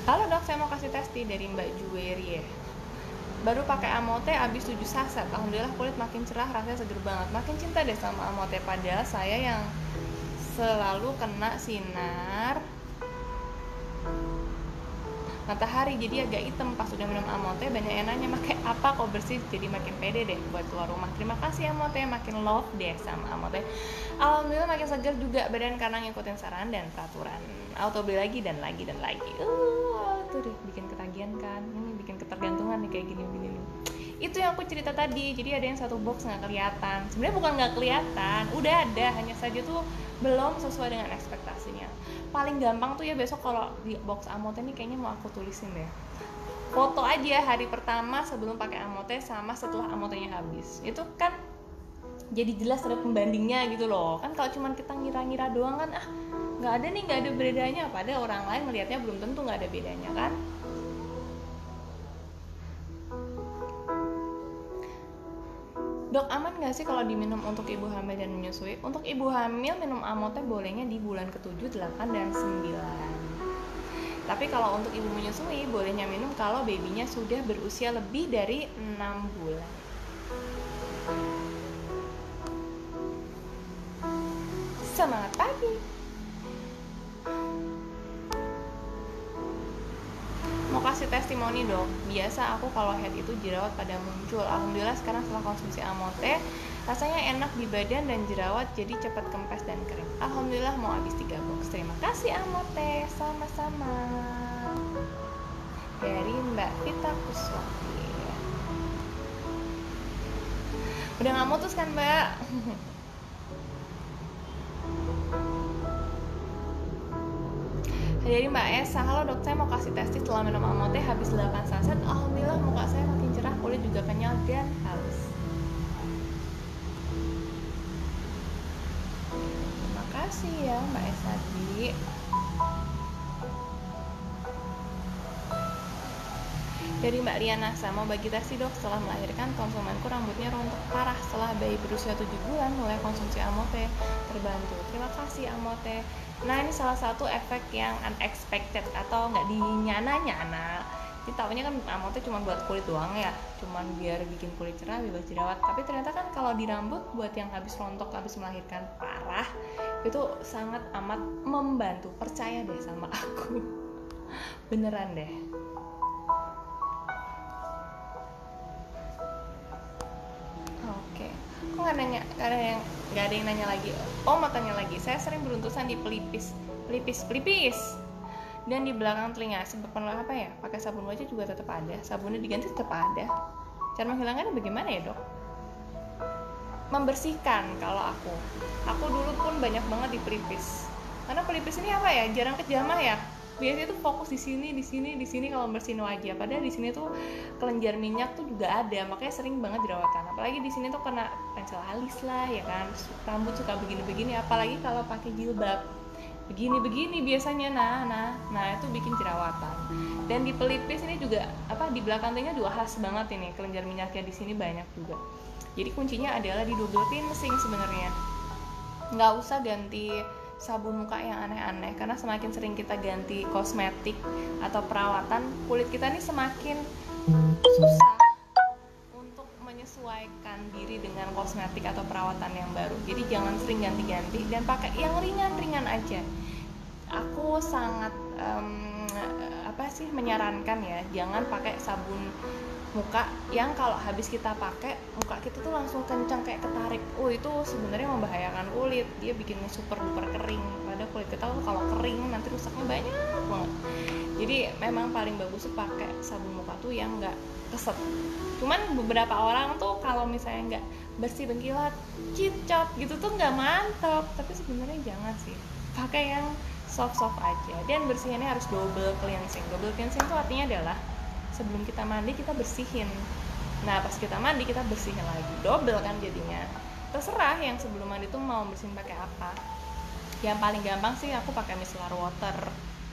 Halo dok, saya mau kasih testi dari Mbak Juwerie. Baru pakai Amote abis 7 saset, alhamdulillah kulit makin cerah, rasanya seger banget. Makin cinta deh sama Amote, padahal saya yang selalu kena sinar matahari jadi agak hitam. Pas udah minum Amote banyak yang nanya pakai apa kok bersih, jadi makin pede deh buat keluar rumah. Terima kasih Amote, makin love deh sama Amote. Alhamdulillah makin segar juga badan karena ngikutin saran dan peraturan. Auto beli lagi dan lagi dan lagi. Tuh deh bikin ketagihan kan, ini bikin ketergantungan nih kayak gini-gini nih. Itu yang aku cerita tadi, jadi ada yang satu box nggak kelihatan. Sebenarnya bukan nggak kelihatan, udah ada, hanya saja tuh belum sesuai dengan ekspektasinya. Paling gampang tuh ya besok kalau di box Amote ini kayaknya mau aku tulisin deh. Foto aja hari pertama sebelum pakai Amote sama setelah Amotenya habis. Itu kan jadi jelas ada pembandingnya gitu loh. Kan kalau cuma kita ngira-ngira doang kan nggak ada nih, nggak ada bedanya. Padahal orang lain melihatnya belum tentu nggak ada bedanya kan. Dok, aman nggak sih kalau diminum untuk ibu hamil dan menyusui? Untuk ibu hamil minum Amote bolehnya di bulan ke-7, 8, dan 9. Tapi kalau untuk ibu menyusui bolehnya minum kalau babynya sudah berusia lebih dari 6 bulan. Semangat pagi. Mau kasih testimoni dok, biasa aku kalau head itu jerawat pada muncul. Alhamdulillah sekarang setelah konsumsi Amote rasanya enak di badan dan jerawat jadi cepat kempes dan kering. Alhamdulillah mau habis 3 box. Terima kasih Amote, sama-sama. Dari Mbak Vita Kuswati. Udah gak mutus kan Mbak? Dari Mbak Esa, halo dok, saya mau kasih testis setelah minum Amote habis 8 saset. Alhamdulillah muka saya makin cerah, kulit juga kenyal dan halus. Terima kasih ya Mbak Esa. Dari Mbak Riana, saya mau bagi testi dok, setelah melahirkan konsumenku rambutnya rontok parah. Setelah bayi berusia 7 bulan mulai konsumsi Amote, terbantu. Terima kasih Amote. Nah ini salah satu efek yang unexpected atau nggak dinyana-nyana. Kita tahunya kan Amote cuma buat kulit doang ya, cuma biar bikin kulit cerah, bebas jerawat. Tapi ternyata kan kalau di rambut buat yang habis rontok, habis melahirkan parah, Itu sangat amat membantu, percaya deh sama aku. Beneran deh. Oke, kok nggak nanya? Nggak ada yang nanya lagi. Oh, mau tanya lagi. Saya sering beruntusan di pelipis, dan di belakang telinga. Sebab apa ya? Pakai sabun wajah juga tetap ada. Sabunnya diganti tetap ada. Cara menghilangkannya bagaimana ya, Dok? Membersihkan. Kalau aku dulu pun banyak banget di pelipis. Karena pelipis ini apa ya? Jarang kejamah ya. Biasanya tuh fokus di sini kalau bersihin wajah. Padahal di sini tuh kelenjar minyak tuh juga ada, makanya sering banget jerawatan. Apalagi di sini tuh kena pensel alis lah, ya kan. Rambut suka begini-begini, apalagi kalau pakai jilbab. Begini-begini biasanya, nah itu bikin jerawatan. Dan di pelipis ini juga di belakang telinga juga khas banget ini, kelenjar minyaknya di sini banyak juga. Jadi kuncinya adalah di double cleansing sebenarnya. Nggak usah ganti sabun muka yang aneh-aneh, karena semakin sering kita ganti kosmetik atau perawatan, kulit kita nih semakin susah untuk menyesuaikan diri dengan kosmetik atau perawatan yang baru. Jadi jangan sering ganti-ganti dan pakai yang ringan-ringan aja. Aku sangat menyarankan ya, jangan pakai sabun muka yang kalau habis kita pakai muka kita tuh langsung kencang kayak ketarik. Itu sebenarnya membahayakan kulit, dia bikinnya super duper kering. Padahal kulit kita tuh kalau kering nanti rusaknya banyak banget. Jadi memang paling bagus tuh pakai sabun muka tuh yang nggak keset. Cuman beberapa orang tuh kalau misalnya nggak bersih berkilat, cicot gitu tuh nggak mantap. Tapi sebenarnya jangan sih, pakai yang soft aja. Dan bersihinnya harus double cleansing. Double cleansing itu artinya adalah sebelum kita mandi kita bersihin. Nah pas kita mandi kita bersihin lagi, double kan jadinya. Terserah yang sebelum mandi tuh mau bersihin pakai apa. Yang paling gampang sih aku pakai micellar water,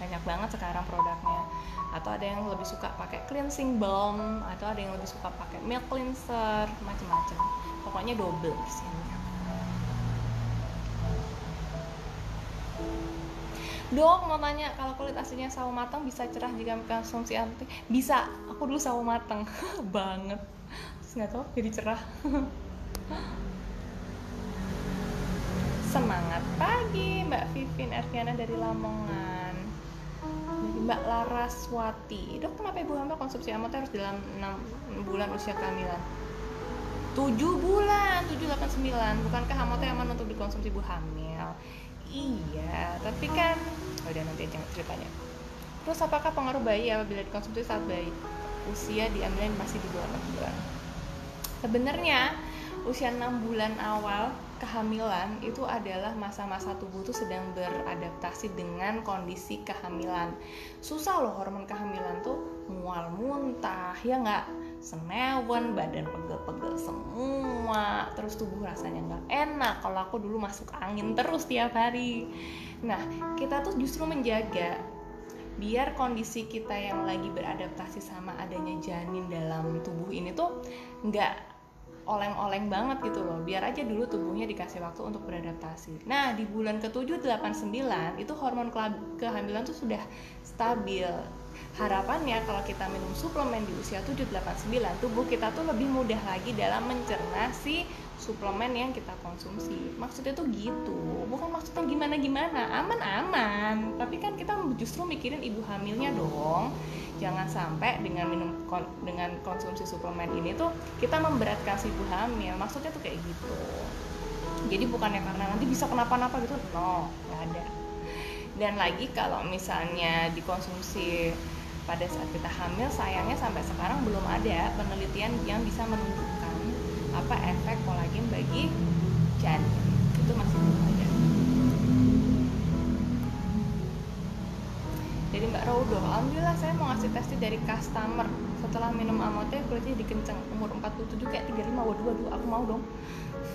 banyak banget sekarang produknya. Atau ada yang lebih suka pakai cleansing balm, atau ada yang lebih suka pakai milk cleanser, macam-macam. Pokoknya double bersihinnya. Dok, mau tanya, kalau kulit aslinya sawo matang bisa cerah jika konsumsi anti? Bisa, aku dulu sawo matang banget. Terus nggak tahu jadi cerah. Semangat pagi, Mbak Vivin Erviana dari Lamongan. Dari Mbak Laraswati. Dok, kenapa ibu hamil konsumsi amot harus dalam 6 bulan usia kehamilan? 7 bulan, 7, 8, 9. Bukankah amotnya aman untuk dikonsumsi ibu hamil? Iya, tapi kan udah nanti aja ceritanya. Terus apakah pengaruh bayi apabila dikonsumsi saat bayi usia diambil masih di bawah 6 bulan? Sebenarnya usia 6 bulan awal kehamilan itu adalah masa-masa tubuh tuh sedang beradaptasi dengan kondisi kehamilan. Susah loh hormon kehamilan tuh, mual muntah, ya nggak? Senewen, badan pegel-pegel semua, terus tubuh rasanya nggak enak. Kalau aku dulu masuk angin terus tiap hari. Nah, kita tuh justru menjaga biar kondisi kita yang lagi beradaptasi sama adanya janin dalam tubuh ini tuh nggak oleng-oleng banget gitu loh, biar aja dulu tubuhnya dikasih waktu untuk beradaptasi. Nah, di bulan ke-7, 8, 9 itu hormon kehamilan tuh sudah stabil. Harapannya kalau kita minum suplemen di usia 7, 8, 9, tubuh kita tuh lebih mudah lagi dalam mencerna si suplemen yang kita konsumsi. Maksudnya tuh gitu, bukan maksudnya gimana-gimana, aman-aman. Tapi kan kita justru mikirin ibu hamilnya dong. Jangan sampai dengan konsumsi suplemen ini tuh kita memberatkan si ibu hamil. Maksudnya tuh kayak gitu. Jadi bukannya karena nanti bisa kenapa-napa gitu, no, nggak ada. Dan lagi kalau misalnya dikonsumsi pada saat kita hamil, sayangnya sampai sekarang belum ada penelitian yang bisa menunjukkan apa efek kolagen bagi janin. Itu masih belum ada. Jadi Mbak Raudo, alhamdulillah saya mau ngasih tesnya dari customer. Setelah minum amotnya kulitnya dikenceng, umur 47 kayak 35. Waduh, aku mau dong.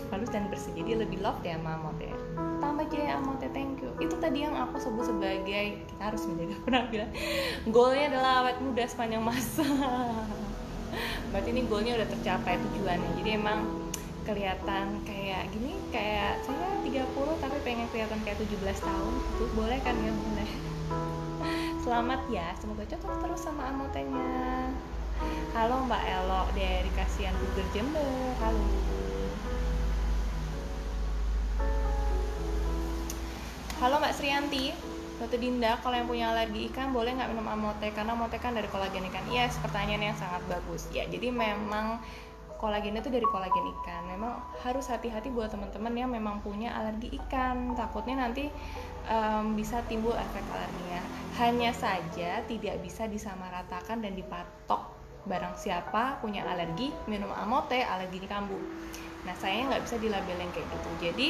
Halus dan bersih, jadi lebih love ya sama amotnya. Tambah aja amotnya, thank you. Itu tadi yang aku sebut sebagai kita harus menjaga penampilan. Goalnya adalah awet muda sepanjang masa. Berarti ini goalnya udah tercapai tujuannya. Jadi emang kelihatan kayak gini, kayak saya 30 tapi pengen kelihatan kayak 17 tahun. Itu boleh kan ya? Boleh. Selamat ya, semoga cocok terus sama amotenya. Halo Mbak Elo dari Kasihan Buger Jember. Halo. Halo Mbak Srianti, Dr. Dinda, kalau yang punya alergi ikan boleh nggak minum amote? Karena amote kan dari kolagen ikan. Yes, pertanyaan yang sangat bagus. Ya, jadi memang kolagennya itu dari kolagen ikan. Memang harus hati-hati buat teman-teman yang memang punya alergi ikan. Takutnya nanti bisa timbul efek alerginya. Hanya saja tidak bisa disamaratakan dan dipatok. Barang siapa punya alergi minum amote, alerginya kambuh. Nah, sayangnya nggak bisa dilabelin kayak gitu. Jadi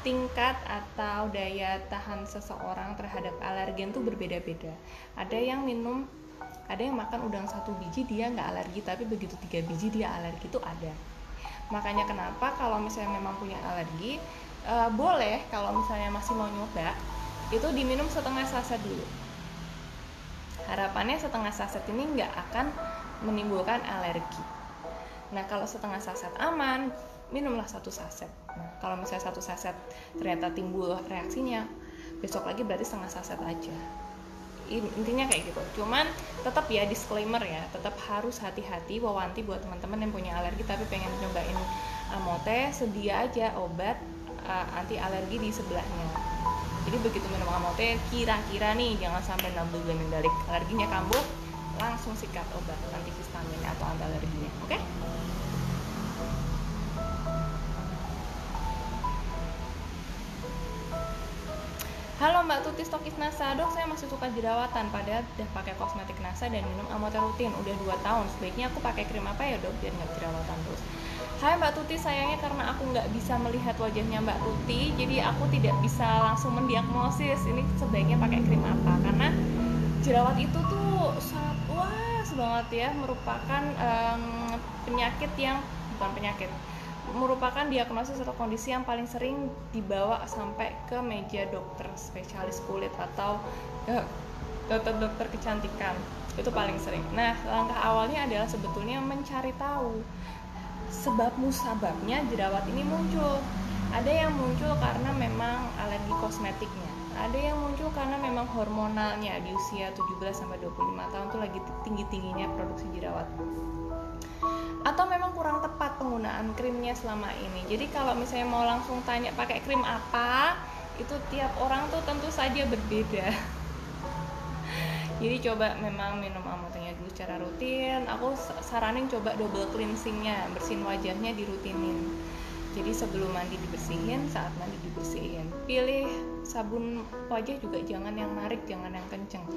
tingkat atau daya tahan seseorang terhadap alergen tuh berbeda-beda. Ada yang makan udang 1 biji dia nggak alergi, tapi begitu 3 biji dia alergi, itu ada. Makanya kenapa kalau misalnya memang punya alergi, boleh kalau misalnya masih mau nyoba itu diminum setengah saset dulu. Harapannya setengah saset ini nggak akan menimbulkan alergi. Nah, kalau setengah saset aman, minumlah 1 saset. Nah, kalau misalnya 1 saset ternyata timbul reaksinya, besok lagi berarti setengah saset aja. Intinya kayak gitu. Cuman tetap ya disclaimer ya, tetap harus hati-hati, wawanti buat teman-teman yang punya alergi tapi pengen nyobain amote, sedia aja obat anti alergi di sebelahnya. Jadi begitu minum amote, kira-kira nih jangan sampai nambah mendalik alerginya kambuh, langsung sikat obat antihistamin atau anti alerginya. Oke? Halo Mbak Tuti, stokis NASA. Dok, saya masih suka jerawatan padahal udah pakai kosmetik NASA dan minum amote rutin udah 2 tahun. Sebaiknya aku pakai krim apa ya dok biar nggak jerawatan terus? Hai Mbak Tuti, sayangnya karena aku nggak bisa melihat wajahnya Mbak Tuti, jadi aku tidak bisa langsung mendiagnosis ini sebaiknya pakai krim apa. Karena jerawat itu tuh sangat luas banget ya, merupakan penyakit yang merupakan diagnosis atau kondisi yang paling sering dibawa sampai ke meja dokter spesialis kulit atau dokter kecantikan. Itu paling sering. Nah, langkah awalnya adalah sebetulnya mencari tahu sebab musababnya jerawat ini muncul. Ada yang muncul karena memang alergi kosmetiknya. Ada yang muncul karena memang hormonalnya di usia 17-25 tahun tuh lagi tinggi-tingginya produksi jerawat. Atau memang kurang tepat penggunaan krimnya selama ini. Jadi kalau misalnya mau langsung tanya pakai krim apa, itu tiap orang tuh tentu saja berbeda. Jadi coba memang minum amotenya dulu secara rutin. Aku saranin coba double cleansingnya, bersihin wajahnya dirutinin. Jadi sebelum mandi dibersihin, saat mandi dibersihin. Pilih sabun wajah juga jangan yang narik, jangan yang kenceng,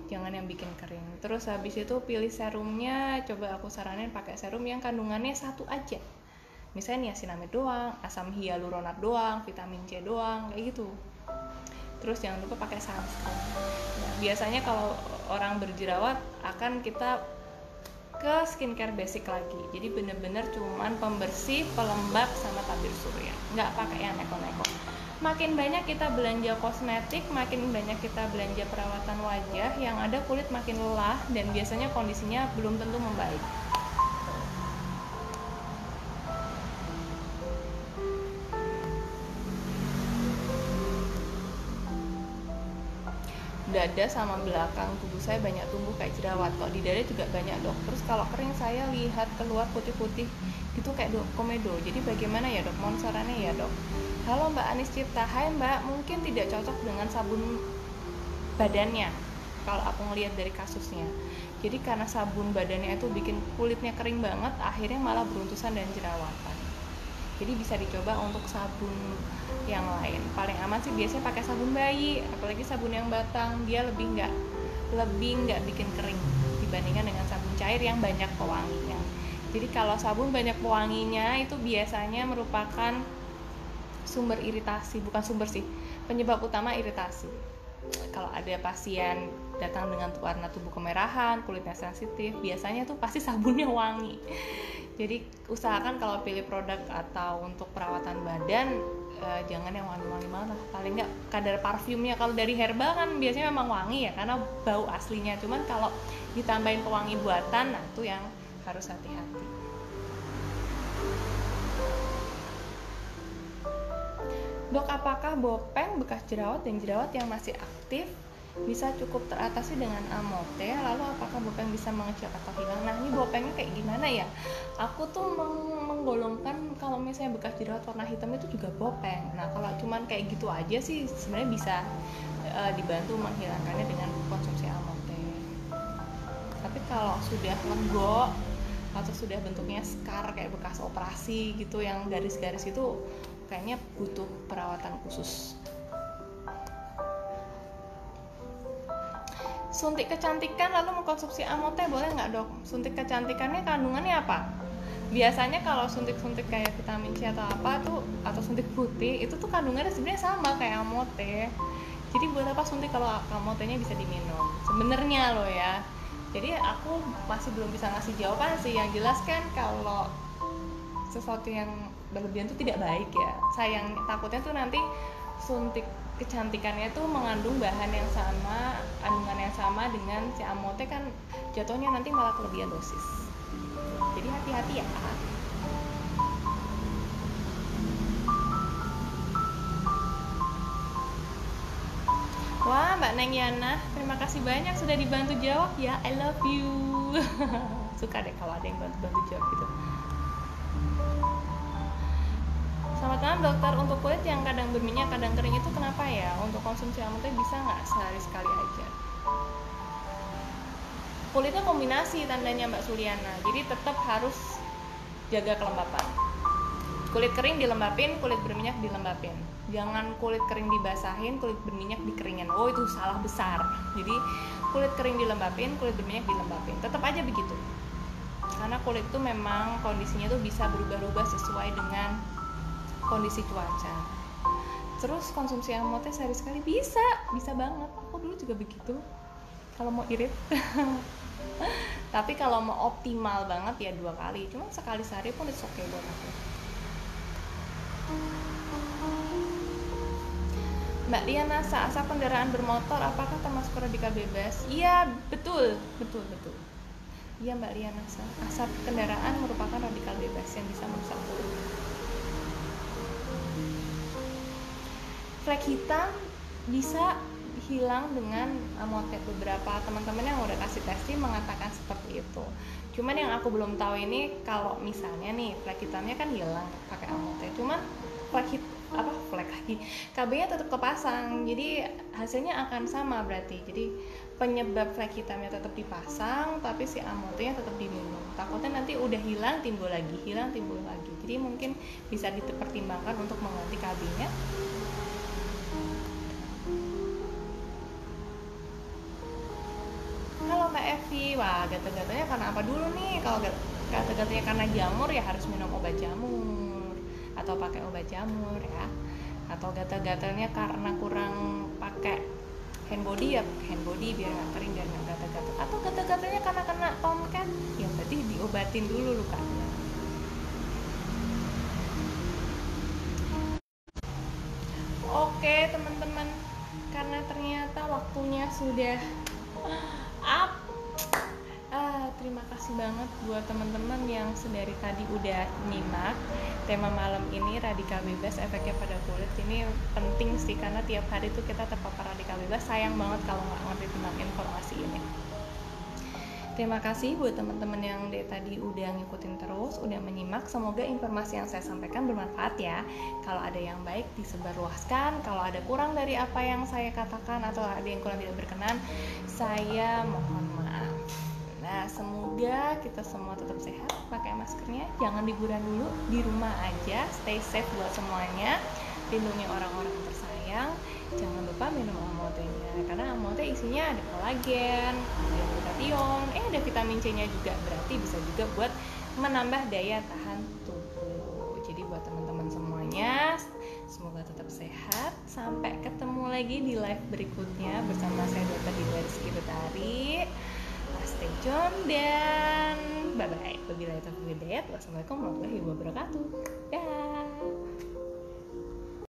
jangan yang bikin kering. Terus habis itu pilih serumnya, coba aku saranin pakai serum yang kandungannya 1 aja. Misalnya niacinamide doang, asam hyaluronat doang, vitamin C doang, kayak gitu. Terus jangan lupa pakai sunscreen. Nah, biasanya kalau orang berjerawat akan kita ke skincare basic lagi. Jadi bener-bener cuman pembersih, pelembab, sama tabir surya. Nggak pakai yang neko-neko. Makin banyak kita belanja kosmetik, makin banyak kita belanja perawatan wajah, yang ada kulit makin lelah dan biasanya kondisinya belum tentu membaik. Dada sama belakang tubuh saya banyak tumbuh kayak jerawat, kok di dada juga banyak dok. Terus kalau kering saya lihat keluar putih-putih gitu kayak komedo. Jadi bagaimana ya dok, mohon sarannya ya dok. Halo Mbak Anis Cipta. Hai Mbak, mungkin tidak cocok dengan sabun badannya kalau aku ngelihat dari kasusnya. Jadi karena sabun badannya itu bikin kulitnya kering banget, akhirnya malah beruntusan dan jerawatan. Jadi bisa dicoba untuk sabun yang lain. Paling aman sih biasanya pakai sabun bayi, apalagi sabun yang batang, dia lebih nggak bikin kering dibandingkan dengan sabun cair yang banyak pewanginya. Jadi kalau sabun banyak pewanginya itu biasanya merupakan sumber iritasi, bukan sumber sih, penyebab utama iritasi. Kalau ada pasien datang dengan warna tubuh kemerahan, kulitnya sensitif, biasanya tuh pasti sabunnya wangi. Jadi usahakan kalau pilih produk atau untuk perawatan badan jangan yang wangi-wangi banget, paling nggak kadar parfumnya. Kalau dari herbal kan biasanya memang wangi ya karena bau aslinya, cuman kalau ditambahin pewangi buatan, nah itu yang harus hati-hati. Dok, apakah bopeng bekas jerawat dan jerawat yang masih aktif bisa cukup teratasi dengan amote. Lalu apakah bopeng bisa mengecil atau hilang? Nah, ini bopengnya kayak gimana ya? Aku tuh menggolongkan kalau misalnya bekas jerawat warna hitam itu juga bopeng. Nah, kalau cuman kayak gitu aja sih sebenarnya bisa dibantu menghilangkannya dengan konsumsi amote. Tapi kalau sudah lenggok atau sudah bentuknya scar kayak bekas operasi gitu yang garis-garis itu kayaknya butuh perawatan khusus. Suntik kecantikan lalu mengkonsumsi amote boleh nggak dok? Suntik kecantikannya kandungannya apa? Biasanya kalau suntik-suntik kayak vitamin C atau apa tuh, atau suntik putih itu tuh kandungannya sebenarnya sama kayak amote. Jadi buat apa suntik kalau amotenya bisa diminum? Sebenarnya loh ya. Jadi aku masih belum bisa ngasih jawaban sih. Yang jelas kan kalau sesuatu yang berlebihan itu tidak baik ya. Sayang, takutnya tuh nanti suntik kecantikannya tuh mengandung bahan yang sama, kandungan yang sama dengan si amote, kan jatuhnya nanti malah kelebihan dosis. Jadi hati-hati ya. Wah, Mbak Neng Yana, terima kasih banyak sudah dibantu jawab ya. I love you. Suka deh kalau ada yang bantu jawab gitu. Selamat malam dokter, untuk kulit yang kadang berminyak, kadang kering itu kenapa ya? Untuk konsumsi amote bisa nggak sehari sekali aja? Kulitnya kombinasi tandanya Mbak Suliana, jadi tetap harus jaga kelembapan. Kulit kering dilembapin, kulit berminyak dilembapin. Jangan kulit kering dibasahin, kulit berminyak dikeringin. Oh, itu salah besar. Jadi kulit kering dilembapin, kulit berminyak dilembapin. Tetap aja begitu. Karena kulit itu memang kondisinya tuh bisa berubah-ubah sesuai dengan kondisi cuaca. Terus konsumsi amote sehari sekali bisa banget. Aku dulu juga begitu. Kalau mau irit. Tapi kalau mau optimal banget ya 2 kali. Cuma sekali sehari pun it's okay buat aku. Mbak Liana, asap kendaraan bermotor apakah termasuk radikal bebas? Iya, betul. Iya Mbak Liana, asap kendaraan merupakan radikal bebas yang bisa merusak kulit. Flek hitam bisa hilang dengan amote. Beberapa teman-teman yang udah kasih testing mengatakan seperti itu. Cuman yang aku belum tahu ini kalau misalnya nih flek hitamnya kan hilang pakai amote. Cuman flek lagi. KB-nya tetap kepasang. Jadi hasilnya akan sama berarti. Jadi penyebab flek hitamnya tetap dipasang tapi si amotenya tetap diminum. Takutnya nanti udah hilang timbul lagi. Jadi mungkin bisa dipertimbangkan untuk mengganti KB-nya. Halo Mbak Evi, wah gatal-gatalnya karena apa dulu nih? Kalau gatal-gatalnya karena jamur ya harus minum obat jamur atau pakai obat jamur ya. Atau gatal-gatalnya karena kurang pakai hand body ya hand body biar nggak kering, biar nggak gatal-gatal. Atau gatal-gatalnya karena kena tomcat, ya berarti diobatin dulu lukanya. Oke teman-teman, karena ternyata waktunya sudah up. Terima kasih banget buat teman-teman yang sedari tadi udah nyimak tema malam ini, radikal bebas efeknya pada kulit. Ini penting sih karena tiap hari tuh kita terpapar radikal bebas. Sayang banget kalau nggak ngerti tentang informasi ini. Terima kasih buat teman-teman yang dari tadi udah ngikutin terus, udah menyimak. Semoga informasi yang saya sampaikan bermanfaat ya. Kalau ada yang baik disebarluaskan, kalau ada kurang dari apa yang saya katakan atau ada yang kurang tidak berkenan, saya mohon maaf. Nah, semoga kita semua tetap sehat, pakai maskernya, jangan liburan dulu, di rumah aja, stay safe buat semuanya, lindungi orang-orang tersayang. Jangan lupa minum amotenya, karena amote isinya ada kolagen, ada glutathione, ada vitamin C-nya juga, berarti bisa juga buat menambah daya tahan tubuh. Jadi buat teman-teman semuanya, semoga tetap sehat. Sampai ketemu lagi di live berikutnya bersama saya Dr. Dinda Rizky Betari. Stay tune dan bye-bye. Wabillahi taufiq wal hidayah. Wassalamualaikum warahmatullahi wabarakatuh.